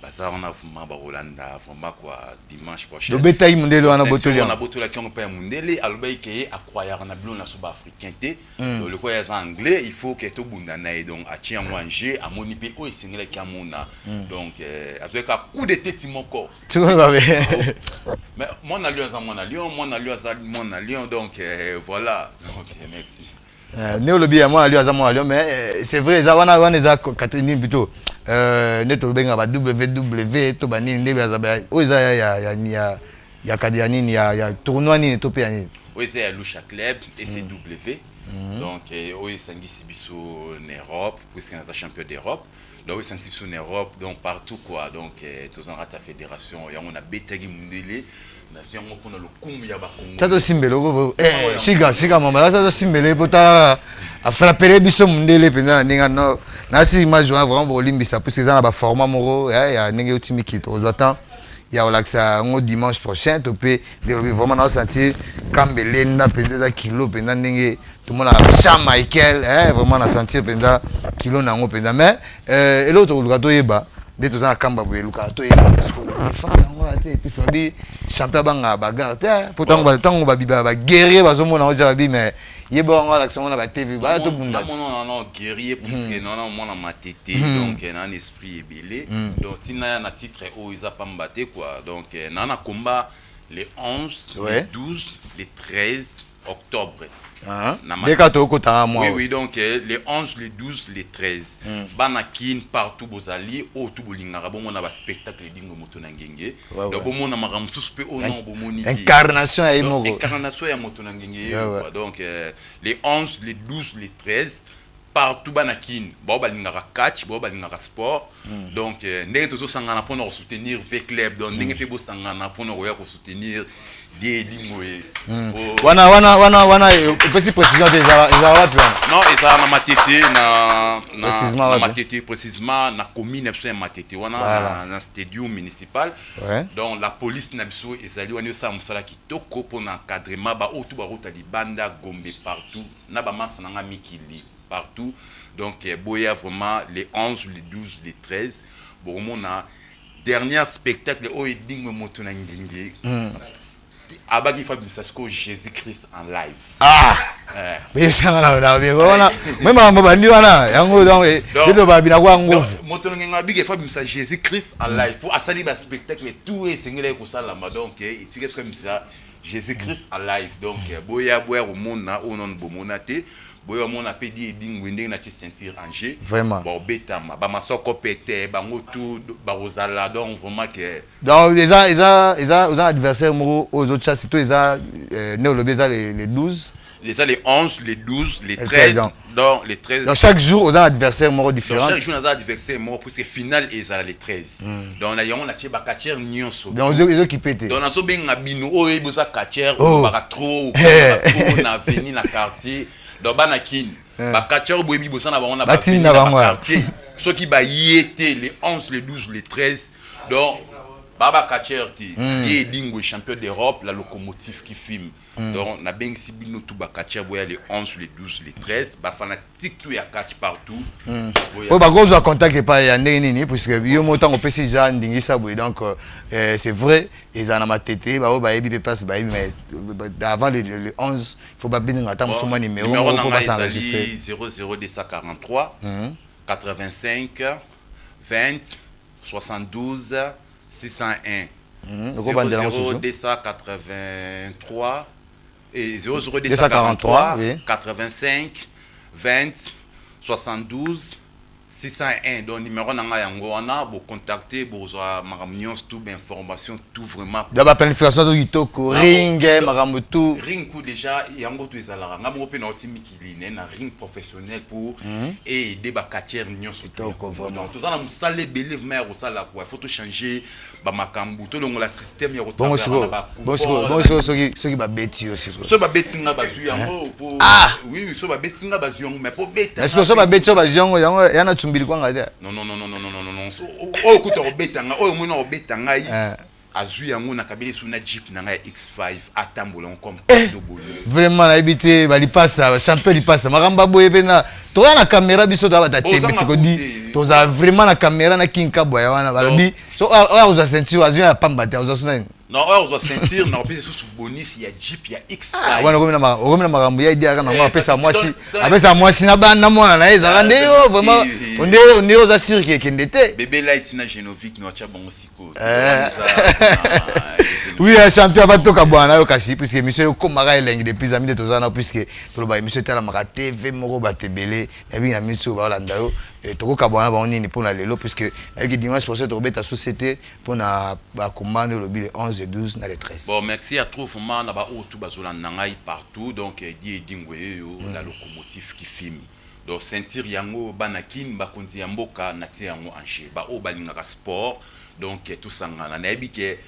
baza on a vraiment ba Rolanda vraiment quoi dimanche prochain do betayi mundeli wana botola na botola ki on pa mundeli alo bayi keye akwa ya na bilo na suba africain te le quoi ya anglais il faut que to bunda na et donc a tien manger a moni pe o esengela ki amona donc azoka coup de tête moko mais mon alliance à mon alliance donc voilà donc merci ne le bien moi alliance à mon alliance mais c'est vrai ça wana za Catherine plutôt neto benga ba www to banini ndebe za ba oza ya kadia nini ya tournoi nini to pe nini oza ya Lusha Club et c'est W donc oza ngisi biso en Europe puisque on est champion d'Europe donc c'est en Europe donc partout quoi donc tous en rata fédération et on a betagi mundele na fiango kuna lokumu ya ba Congo ça to simbelo shiga mama ça to simbele pota a frapper biso mundele pena ninga no na si image vraiment bolimbisa puisque ça na ba format moro ya ninga otimi kito ozotan ya olaxa ngo dimanche prochain to pe vraiment na sentir kambele na penda kilo penda ninga tout le monde a Jean Michael vraiment na sentir penda kilo na ngo penda mais et l'autre lukato yeba de tous en kamba boye lukato yeba défendre ngo ate puis ça bi champion banga bagarre pourtant ba tango ba biba ba guerrier bazomona ngo jabi mais yeba ngo alaction na ba TV ba to bunda non guerrier puisque non mona matete donc na un esprit ebelé donc tina na titre o isa pambate quoi donc na na combat les 11 les 12 les 13 octobre. Oui, donc les 11, les 12, les 13. Banakin partout bozali, au tout bolingara, bon on a un spectacle dingo motonangenge. Donc bon on a maram suspect au nom bomoni. Incarnation à Imogo. Incarnation à motonangenge. Donc les 11, les 12, les 13. partout banakin ba balingaka catch ba balingaka sport donc ndenge tozo sangana pour nous soutenir V Club donc ndenge pe bo sangana pour nous soutenir des Dingwe wana petite précision déjà non ça na matete na matete précisément na commune absolument matete wana na stadium municipal donc la police na biso ezali wana ça musala kitoko pour encadrement ba otu ba route libanda Gombe partout na ba masa na mikili partout donc boya vraiment les 11 les 12 les 13 bon mon dernier spectacle o Dingwe moto na ngingi Abagi Fabien Sasko Jésus-Christ en live. Mais ça là même en bandi wana yango donc de babina kwa ngovu. Moto ngenga big Fabien Jésus-Christ en live pour asali ba spectacle tout et singela ko sala donc itika comme ça Jésus-Christ en live donc boya au monde na onon bomonate boya mon appé di Dingwe ndenge na sentir Angers vraiment bon betama ba masoko pété bango tout ba rozala donc vraiment que donc les adversaires aux autres chasses tout les 12 les 11 les 12 les 13 donc les 13 donc chaque jour aux adversaires différents chaque jour aux adversaires pour que final ils les 13 donc na yango na tcheba katier nyonso donc ils occupé donc na so benga bino o ebosa katier ba trop na avenue na quartier donc banakin ba katier boyebi bosa na bango na ba quartier ceux qui ba yété les 11 les 12 les 13 donc Baba Kacherti, il est Dingwe champion d'Europe, la locomotive qui filme. Donc, na ben si bino tout ba Kacher boya les 11, les 12, les 13, ba fanatique tout ya catch partout. Oui, bah gros à contact pas ya nini puisque yo montant au PC Jean Dingi ça donc c'est vrai, ils en a ma tête, bah ebi passe bah mais avant le 11, il faut pas bien attendre son numéro pour pas s'enregistrer 00243 85 20 72 601 00283 et 00243 85 20 72 601 donc numéro nanga yango wana bo contacter bozwa makamnions tout information tout vraiment d'abord planification de kitoko ring makambo tout ring coup déjà yango tout ezalaka ngamo pe na otimikili na ring professionnel pour et débat katier nyons kitoko vraiment tout ça na musale believe mais au sala quoi il faut tout changer ba makambo to longola système ya rotavera na ba bon soki ba beti aussi so ba beti nga bazu yango pour oui so ba beti nga bazu yango mais pour beta est-ce que so ba beti bazu yango yana tumbili kwanga te non o kuta obetanga o mona obetanga azui yango na kabeli suna jeep na nga X5 atambola comme do bolo vraiment na ebité bali passa champion li passa makamba boye pena to na caméra biso to bata tembe fiko di to za vraiment na caméra na kinka boya wana balobi so o za sentir azui ya pamba te o za suna non on va sentir na opé sous bonus ya jeep ya X5 wana komina makambo ya idea kana ngwa pesa mwasi na bana mwana na eza nde yo vraiment on est aux assure qui kendete bébé light na Genovic no cha bongo siko oui champion va toka bwana yo kasi puisque monsieur komaka elengi depuis amis de tozana puisque toloba monsieur tala maka TV moko batebele na bi na mitsu ba landa yo tokoka bwana ba nini pour na lelo puisque avec dimanche prochain to beta société pour na ba commande le 11 et 12 na les 13 bon merci à trop vraiment na ba otu bazola nangai partout donc di Dingwe yo la locomotive qui filme donc sentir yango banakin ba konzi ya mboka na ti yango Angers ba o balingaka sport donc tout sangana na ebike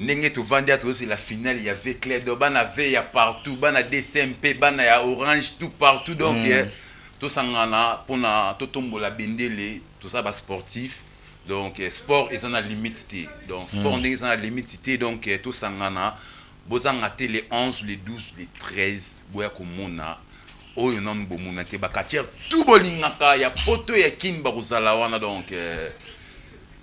ndenge to vandi ato c'est la finale il y avait Claire de bana V ya partout bana DCMP bana ya Orange tout partout donc tout sangana pona to tombola bendele tout ça ba sportif donc sport est en limite donc sport ndenge en limite donc tout sangana bozanga te les 11 les 12 les 13 boya komona oyo non bomona te ba katier tout bolingaka ya poto ya kin ba kozala wana donc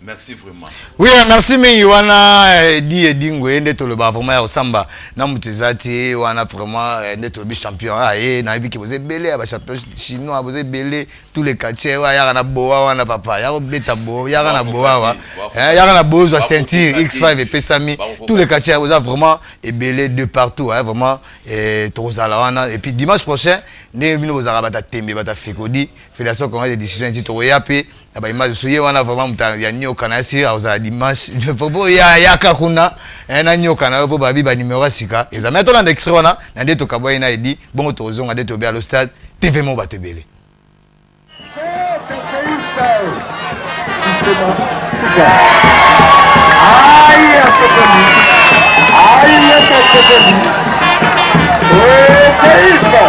merci vraiment. Oui, merci mingi wana di Dingwe ndeto le ba vraiment ya samba na mutezati wana vraiment ndeto bi champion na biki boze belé ba champion chinois boze belé tous les katier wa ya na boa wana papa ya beta bo ya na boa wa ya na bozo sentir X5 et pesami tous les katier boza vraiment et belé de partout vraiment tozala wana et puis dimanche prochain ne bino bozala bata tembe bata fekodi fédération congolaise de décision dit to yape ba image soye wana vraiment muta ya nyoka na sira oza dimanche popo ya kakuna na nyoka na po babi ba numéro sika ezama to na extrait wana na ndeto kabwa ina edi bongo tozonga ndeto be à le stade TV mo batebele Aïe, à ce connu. Aïe, à ce connu. C'est ça.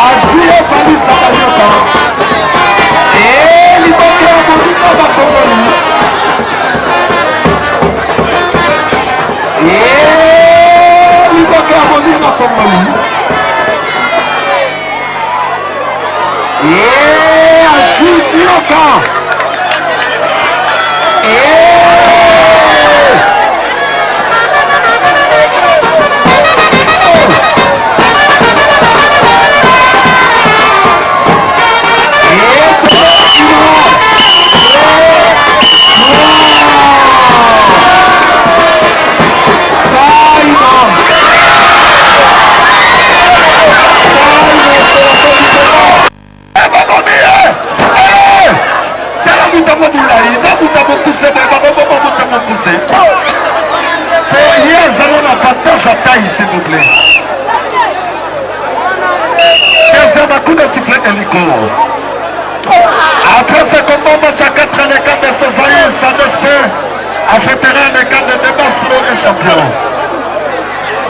Asia Valisa Banyoka. Et Liboke Abodika Bakongoli. Et Liboke Abodika Bakongoli. Et Asia Nyoka. S'il vous plaît. Deuxième coup de sifflet hélico. Après ce combat, match à 4 ans, les camps de Sosaï, Saint-Esprit, affectera les camps de débat sur les champions.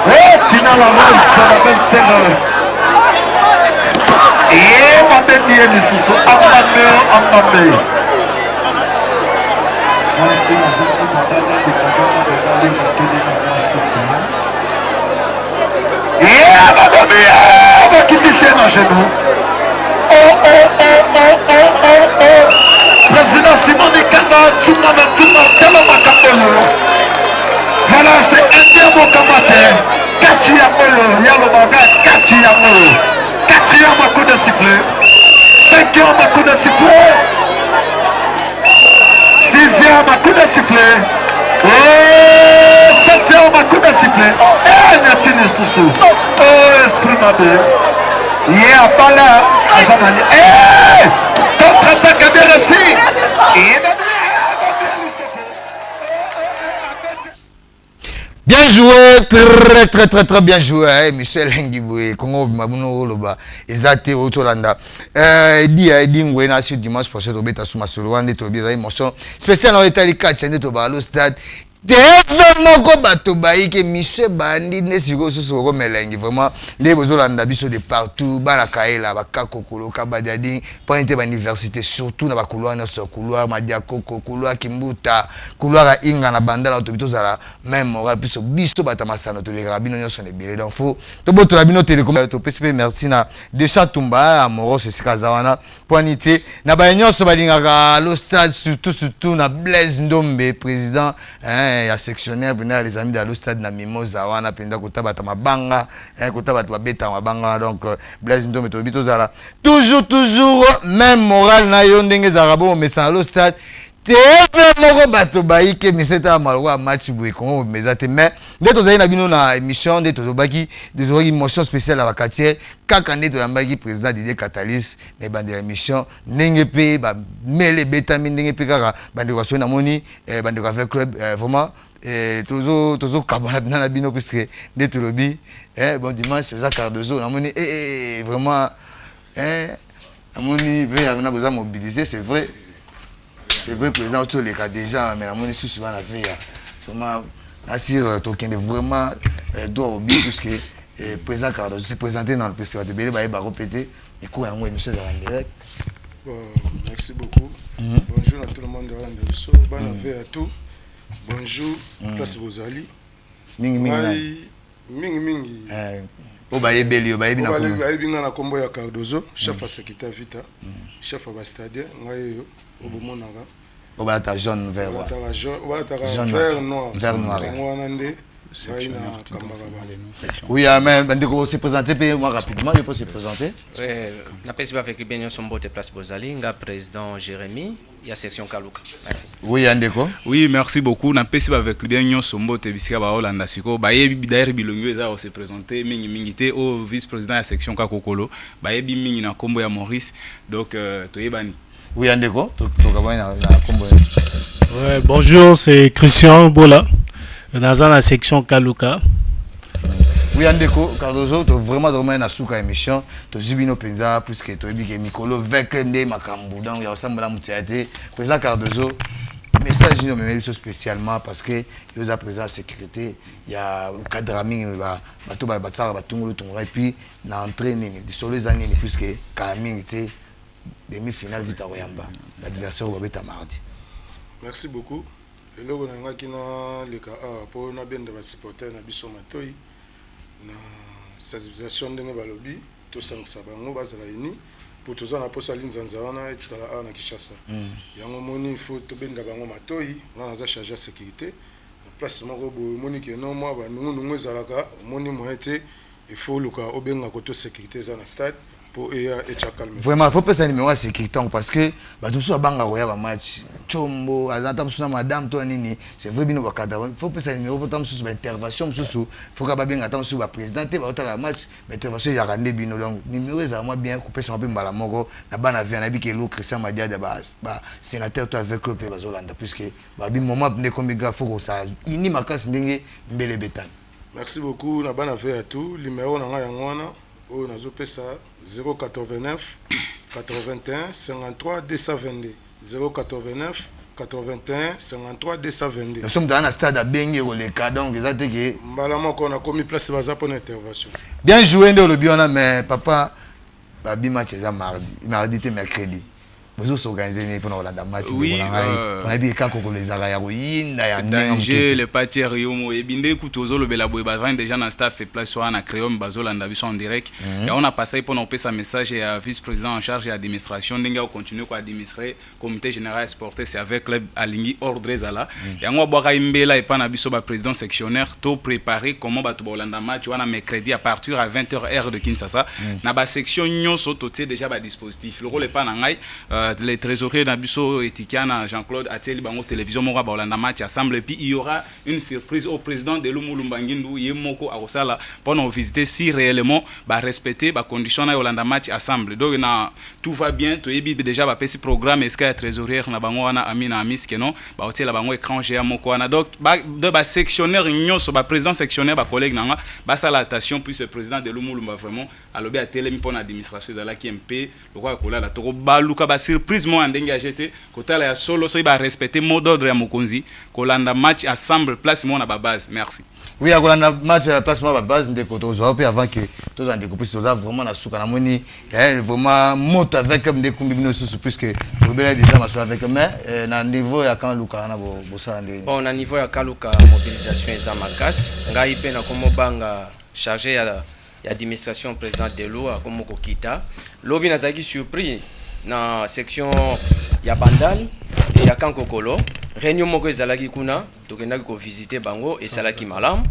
Et Tina Lamas, c'est la belle sœur. Et ma belle niée, les sous Ambamé. Merci, et Abadobé, on va quitter ses genoux. Oh. Président Simon Nikanda, Tumana, Telo Makapolo. Voilà, c'est India Mokamate. Kachiyamoyo, Yalomaga, Kachiyamoyo. Quatrième coup de sifflet. Cinquième coup de sifflet. Sixième coup de sifflet. Septième coup de sifflet. Natine Soussou. Oh, esprit mabé. Yeah, Bala. Azanani. Contre-attaque à Béressi. Bien joué, très bien joué, Michel Ngiboué, Congo Mabuno Loba, Ezate Otolanda. Dit Ngwena sur dimanche prochain, Tobeta Souma Soloane, Tobeta émotion spéciale en Italie, catch, Toba, le stade. Moko bato baike Michel Bandi nesiko soko melengi vraiment les bozolanda biso de partout bana kaela bakakokolo kabadiadi pointe ba université surtout na ba couloir na so couloir Madiakoko couloir Kimbuta couloir Inga na bandala to zala même moral biso bata masano to les rabino nyoso ne bile donc faut to boto rabino télécom to PSP merci na Decha Tumba Moros Sikazawana poinité na ba nyoso balingaka lo stade surtout na Blaise Ndombe président il y a sectionnaire les amis de stade na Mimosa wana penda kotabata mabanga kotabata babeta mabanga donc Blaise Ndombe to bitozala toujours même moral na yo ndenge zarabo mais ça le stade moko bato baike miseta malwa match boy Congo mezate mais ndeto zali na bino na émission ndeto zobaki des émotions spéciales à Bakatier kaka ndeto yambaki président Didier Catalyst ne bandela émission ndenge pe ba mele beta ndenge pe kaka bandeko so na moni bandeko avec club vraiment tozo kabana na bino puisque ndeto lobi bon dimanche za Cardozo na moni vraiment na moni veut na besoin mobiliser c'est vrai. C'est vrai, président, tous les cas déjà, mais la monnaie souvent la veille. Vraiment, Assir Token est vraiment doit au but, puisque le président Cardozo s'est présenté dans le festival de Bélé, il va répéter, et quoi, on va émission en direct. Merci beaucoup. Bonjour à tout le monde de Landelso, bonne veille à tous. Bonjour, place Bozali. Mingi. Obaye Beli, Obaye Bina. Obaye Bina na kombo ya Cardozo, chef à Sekita Vita, chef à Bastadien, Ngayo, Obomonara. Obalata jaune vert. Obalata vert noir. Vert noir. Oui, mais on s'est présenté moi rapidement, je peux se présenter. Oui, la présidente avec bien son botte place Bozali, nga président Jérémy, il y a section Kaluka. Merci. Oui, Andeko. Oui, merci beaucoup. Na présidente avec bien son botte bisika ba Holanda siko, ba yebi d'ailleurs bilongo eza se présenter mingi mingité au vice-président de la section Kakokolo, ba yebi mingi na kombo ya Maurice. Donc toyebani. Oui, Andeko, bonjour, c'est Christian Bola. Dans la section Kaluka. Oui, Andeko, Cardozo, tu vraiment dormi dans la émission. Tu as subi nos penza, puisque tu as dit que Mikolo, avec les Makambu, donc il y a aussi la moutiate. Président Cardozo, message nous met spécialement parce que nous avons présent sécurité. Il y a un cadre ami, bateau, et puis l'entrée, sur les années, puisque Kalaming était demi-finale Vita Royamba. L'adversaire va être mardi. Merci beaucoup. Et là, on a le cas pour nous bien de supporter na biso matoi na sensibilisation de balobi to sangsa bango bazala ini pour tous na posa linzanza wana etikala na Kinshasa. Yango moni faut to benda bango matoi na za charger sécurité. Place moko bo moni ke no mo ba nungu ezalaka moni moete il faut luka obenga ko to sécurité za na stade. Vraiment, il faut pas s'animer à sécurité parce que tout ça banga roya match chombo azata msuna madame to nini c'est vrai bino bakada il faut pas s'animer au temps sous intervention sous faut ka ba benga temps sous ba président te ba otala match mais intervention ya rande bino donc numéro za moi bien couper son peu mbala moko na bana vient na bikelo Christian Madiada ba sénateur to avec le pays Zolanda puisque ba bi moment ne comme grave faut ça ini makasi ndenge mbele betane. Merci beaucoup na bana fait à tout numéro na yango wana o nazo pesa 089 81 53 222 089 81 53 222. Nous sommes dans un stade à Bengue ou les cas donc ils ont dit que Mbalama qu'on a commis place baza pour intervention. Bien joué dans le biona mais papa babi match est mardi et mercredi. Vous s'organisez pour le match. Oui, on a dit quand les Arayarouines, danger le parti Riomo et binde kutozo le belaboy bavin déjà dans staff fait place sur un Créum Bazolanda en direct et on a passé pour nous passer un message à vice-président en charge de l'administration d'enga continuer quoi administrer comité général sportif c'est avec club aligné ordre zala et on va boire imbela et pas na biso ba président sectionnaire tout préparer comment ba to Bolanda match on a mercredi à partir à 20h heure de Kinshasa na ba section nyonso toté déjà ba dispositif le rôle est pas nangai les trésoriers d'Abisso et Tikiana Jean-Claude Atieli Bango Télévision Mora Baolanda match assemble et puis il y aura une surprise au président de Lumulumbangindu Yemoko Arosala pour nous visiter si réellement bah respecter bah conditions na Olanda match assemble donc na tout va bien to yebi déjà bah petit programme est-ce que trésorier na bango wana Amina Amis que non bah hôtel bango écran géant moko wana donc bah de bah sectionnaire nyonso bah président sectionnaire bah collègue nanga bah salutation puis ce président de Lumulumba vraiment à l'obé à télé pour l'administration de la KMP le roi kola la toko bah luka bah surprise moi ndenge ajete kotala ya solo so iba respecter mot d'ordre ya mokonzi kolanda match assemble place moi na ba base merci. Oui, à kolanda match place moi ba base ndeko tozo pe avant que tous en découpé toza vraiment na suka na moni vraiment moto avec ndeko mbino susu puisque robela déjà maso avec mais na niveau ya kan luka na bo ça ndé. Bon na niveau ya kaluka mobilisation eza makas ngai pe na komo banga chargé ya administration président de l'eau à komo kokita lobi na zaki surpris na section ya Bandal et ya Kankokolo réunion moko ezalaki kuna tokendaki ko visiter bango et salaki malam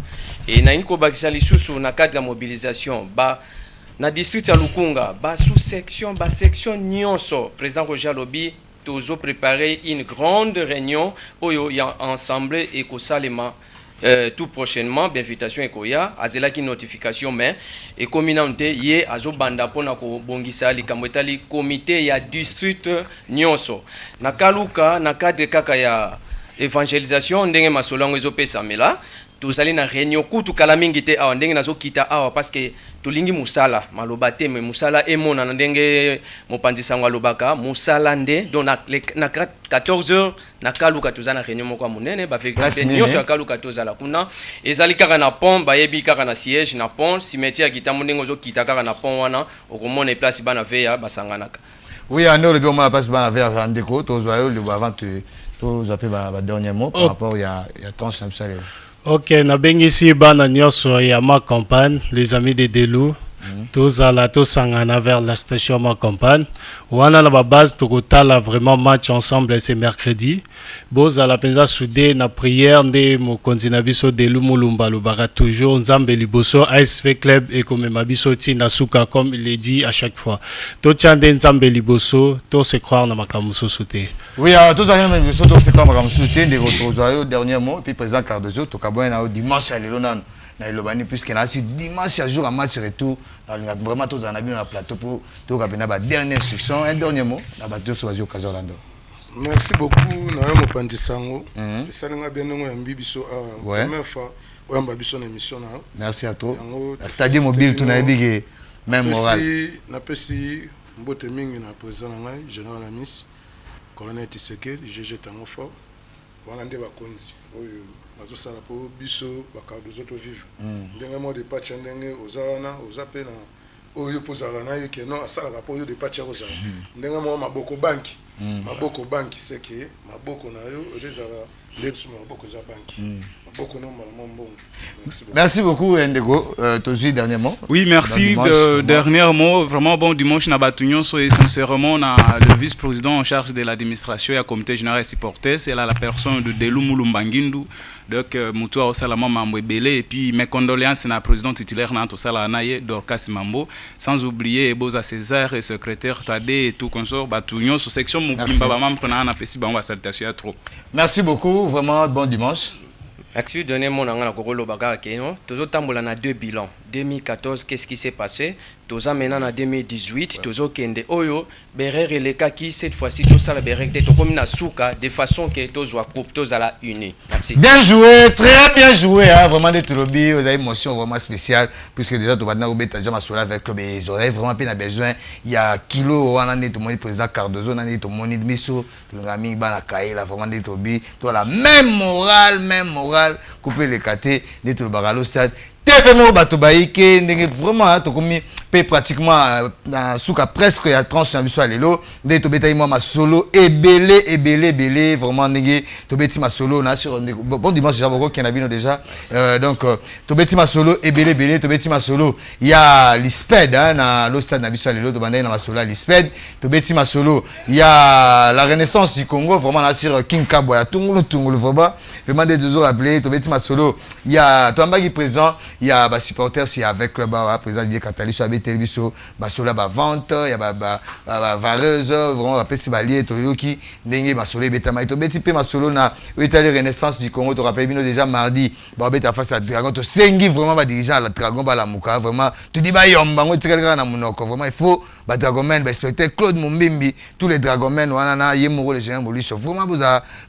et na inko bakisa lisusu na cadre ya mobilisation ba na district ya Lukunga ba sous section nyonso président Roger Lobi tozo préparer une grande réunion oyo ya ensemble et ko salema tout prochainement invitation ekoya azelaki notification mais et communauté yé azo banda pona ko bongisa likambo etali comité ya district nyonso na kaluka na cadre kaka ya évangélisation ndenge masolongo ezopesa mela tozali na réunion kutu kala mingi te awa ndenge nazo kita awa parce que tolingi musala maloba te mais musala emona ndenge mopanzi sango alobaka musala nde donc na 14h na kaluka tozana réunion moko munene ba vekite nyonso ya kaluka tozala kuna ezali kaka na pont bayebi kaka na siège na pont cimetière kitambo ndenge zo kita kaka na pont wana okomona place bana veya basanganaka. Oui, à nous le bien place bana veya rendez-vous tozoyo le avant to zapper ba dernier mot par rapport ya tranche ça. Ok, na bengisi bana nyonso ya ma campagne, les amis de Delou, tous à la sangana vers la station ma campagne. Wana na base tokotala vraiment match ensemble ce mercredi. Boz à la penza soudé na prière de mokonzi na biso Delou Mulumba lobaka toujours nzambe liboso ASV club et comme mabiso ti na suka comme il le dit à chaque fois. To tchande nzambe liboso, to se croire na makamuso sauté. Oui, tous à même biso to se croire makamuso sauté de retour dernier mot puis président Cardozo to kabona dimanche à Lelonan. Na Lobani puisque na si dimanche à jour un match retour vraiment tous en a bien na plateau pour tout capena ba dernière instruction un dernier mot na bateau sur Kazorlando. Merci beaucoup na mo pandisango. Esalinga bien ngo yambi biso première fois oyamba biso na émission na. Merci à toi. Stade mobile tu na bigé même moral. Na pesi mbote mingi na président na ngai général Amis colonel Tshisekedi GG tango fort. Wana nde bakonzi oyo bazosala po biso bakardo zoto vivre. Ndenge mo de patch ndenge ozana ozape na oyo pozala na ye ke non asala po yo de patch ozala. Ndenge mo maboko banki. Maboko banki seke maboko na yo odezala lepsu maboko za banki. Maboko no malamu mbongo. Merci beaucoup Ndego. Tozi dernier mot. Oui, merci. Dernier mot, vraiment bon dimanche na batunion so et sincèrement na le vice-président en charge de l'administration et le comité général et supporter, c'est là la personne de Delou Mulumbangindu. Donc Moutoua Osalama Mambo Belé et puis mes condoléances na président titulaire na Tosala Anaye Dorcas Mambo, sans oublier Eboza César et secrétaire Tadé et tout consort batunion sur section Mukimba membre na pesi ba salutation à trop. Merci beaucoup, vraiment bon dimanche. Merci de donner mon angana kokolo baka keno. Tozo tambola na deux bilans. 2014, qu'est-ce qui s'est passé? Toza maintenant en 2018, Tozo kende oyo berere le kaki cette fois-ci tout ça la berere to comme na souka de façon que Tozo a coupe Toza la uni. Merci. Bien joué, très bien joué hein, vraiment des lobby, vous avez une émotion vraiment spéciale puisque déjà tu vas dans obéta déjà ma avec les oreilles vraiment pas besoin. Il y a kilo on a tout le monde président Cardozo, on a tout le monde miso, tout le ami bana kaila vraiment des lobby, toi la même morale, couper les catés, des tout le bagalo stade. Tellement bato baïke ndenge vraiment to komi pe pratiquement dans souka presque ya tranche na biso alelo nde to beta moi ma solo ebele vraiment ndenge to beti ma solo na sur bon dimanche déjà beaucoup qui en a bino déjà donc to beti ma solo ebele to beti ma solo il y a l'Isped hein na lo stade na biso alelo to bandai na ma solo l'Isped to beti ma solo il y a la Renaissance du Congo vraiment na sur King Kabwa ya tungulu vraiment des deux jours appelés to beti ma solo il y a Toambaki présent. Il y a des supporters si avec le président Dieu Catali sur la télévision, basola ba vente, il y a ba vareuse, vraiment après c'est balier toyoki, dengue basolé betama to beti pe masolo na Italie Renaissance du Congo, tu rappelles bien déjà mardi, ba beta face à Dragon, to sengi vraiment ba dirigeant la Dragon ba la muka, vraiment tu dis ba yomba ngo tirela na munoko, vraiment il faut ba Dragonmen, ba inspecteur Claude Mumbimbi, tous les Dragonmen wana na yemoro les gens boliso, vraiment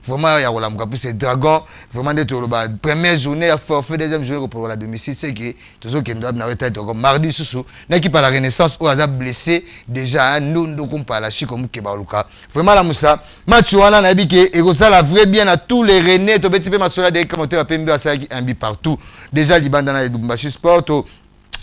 vraiment ya la muka plus c'est Dragon, vraiment de to ba première journée à forfait deuxième journée pour la domicile c'est que toujours qui doit na retraite comme mardi sous n'équipe à la Renaissance ou a blessé déjà nous comme par la chi comme Kebaluka vraiment la Moussa match wana na bike et ça la vrai bien à tous les René to petit peu ma sola des commentaires PMB à ça un bi partout déjà Libanda na Dumbashi Sport.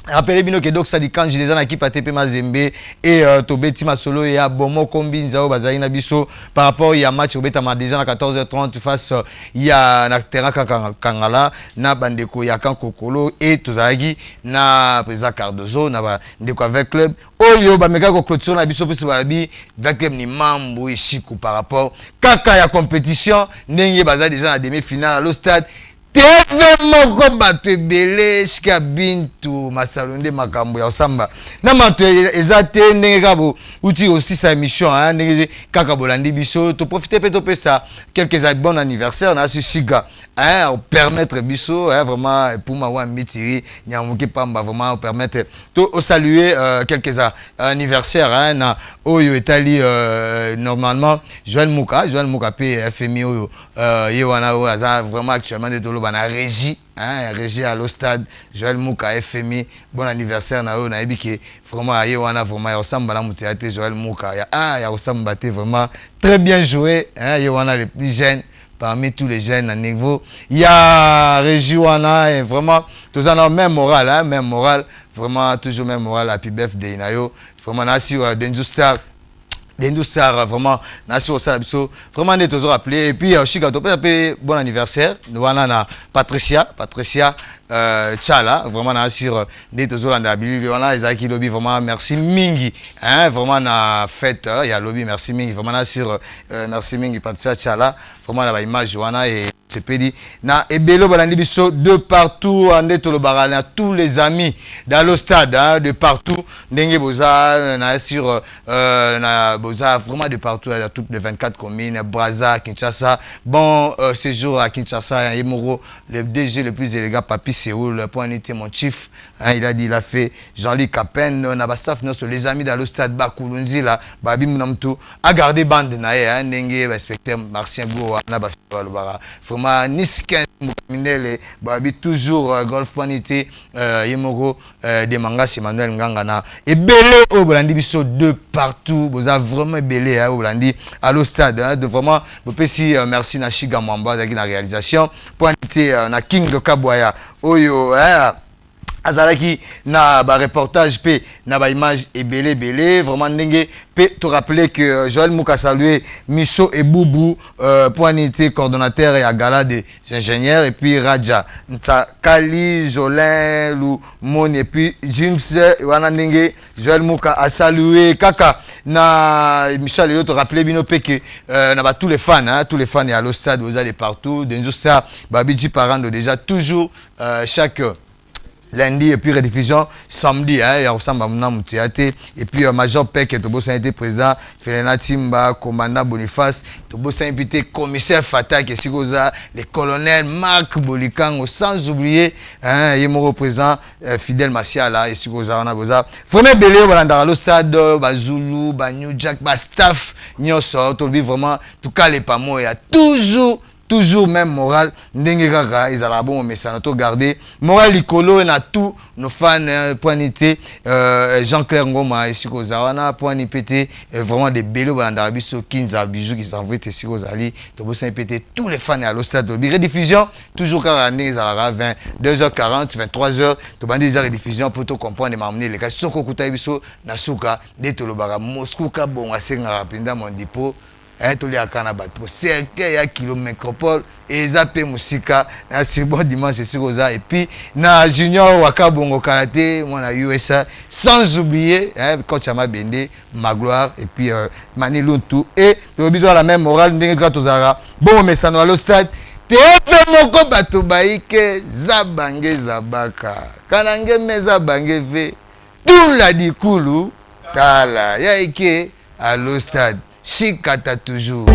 Rappelez bien que donc ça dit quand j'ai déjà l'équipe ATP Mazembe et Tobeti Masolo et Abomo Kombinzao Bazaina Biso par rapport il y a match Obeta déjà à 14h30 face il y a na terrain Kangala na Bandeko Yakan Kokolo et Tozagi na président Cardozo na Ndeko avec club oyo ba mega ko clôture na biso pesi balabi avec club ni mambo ishiku par rapport kaka ya compétition ndenge baza déjà na demi-finale à le stade TV moko bato ebele shika bintu masalonde makambo ya osamba na mato ezate ndenge kabo uti aussi sa émission hein ndenge kaka bolandi biso to profiter pe to pesa quelques bon anniversaire na shiga hein permettre biso hein vraiment pour ma wa mitiri nyamuki pamba vraiment permettre to saluer quelques anniversaires hein na oyo etali normalement Joël Mouka pe FMI oyo yewana aza vraiment actuellement de bana régie hein régie à l'Ostade Joël Mouka FMI bon anniversaire na yo na ebike vraiment aye wana vraiment ya osamba na mutéate Joël Mouka ya osamba te vraiment très bien joué hein ye wana les plus jeunes parmi tous les jeunes à niveau il y a régie wana et vraiment tous en même moral hein même moral vraiment toujours même moral happy birthday na yo vraiment na si Dendoussar vraiment nation ça vraiment des toujours appelé et puis aussi quand on peut bon anniversaire nous na Patricia Tchala vraiment na sur des toujours dans Bibi on a Isaac lobby vraiment merci mingi hein vraiment na fête il y a lobby merci mingi vraiment na sur merci mingi Patricia Tchala vraiment la image wana et sepeli na ebelo balandi biso de partout en etolobara na tous les amis dans le stade hein, de partout ndenge boza na sur na boza vraiment de partout à toutes les 24 communes Brazza Kinshasa bon séjour à Kinshasa Yemoro le DG le plus élégant Papi Séoul pour était mon chief hein, il a dit il a fait Jean-Luc Capen na bastaf no les amis dans le stade Bakulunzi là babi munamtu a gardé bande na hein, ndenge respecter Martien Go na balobara vraiment Nisken Mukaminele babi toujours golf panité Yemoro de Mangas Emmanuel Ngangana et belé au Bolandi biso de partout vous avez vraiment belé hein, au Bolandi à le stade hein, de vraiment si merci na Chiga Mwamba avec la réalisation pointé na King de Kaboya oyo hein, azalaki na ba reportage pe na ba image et belé vraiment ndenge pe te rappeler que Joël Mouka salué Micho et Boubou pointé coordonnateur et à gala des ingénieurs et puis Raja Ntakali Jolin Lou Mon et puis James wana ndenge Joël Mouka a salué kaka na Michel et te rappeler bino pe que na ba tous les fans et à le stade vous allez partout denzo ça babiji parando déjà toujours chaque lundi et puis rediffusion samedi hein, il y a ensemble au théâtre et puis Major Peck Tobosa été présent Felena Timba commandant Boniface Tobosa invité commissaire Fata qui sikoza le colonel Marc Bolikango sans oublier hein Yemoro présent Fidèle Masiala et sikoza on a boza vraiment belé balanda le stade Bazulu ba New Jack ba staff nyoso to vraiment tout cas les pas moi il y a toujours même moral ndenge kaka ezala bon mais ça notre garder moral likolo na tout nos fans poinité Jean-Claire Ngoma et Siko Zawana pointé pété vraiment des bello balanda biso Kinza bijou qui s'envoie te Siko Zali to bossa pété tous les fans à l'ostade de rediffusion toujours car ndenge ezala 20 2h40 23h to bandi za rediffusion pour to comprendre m'amener les cas soko kuta biso na suka ndeto lobaka Moscou ka bon asenga rapinda mon dipo toli akana bato cercle ya kilo métropole eza pe musika na bon dimanche sikoza et puis na junior wakabongo karaté moi na USA sans oublier coach Amabende Magloire et puis Mani Luntu et le but la même morale ndenge tozara bon mais ça no au stade tepe moko bato baike zabange zabaka kanange meza bange ve tout la dikulu tala ya ike à le stade Chikata toujours.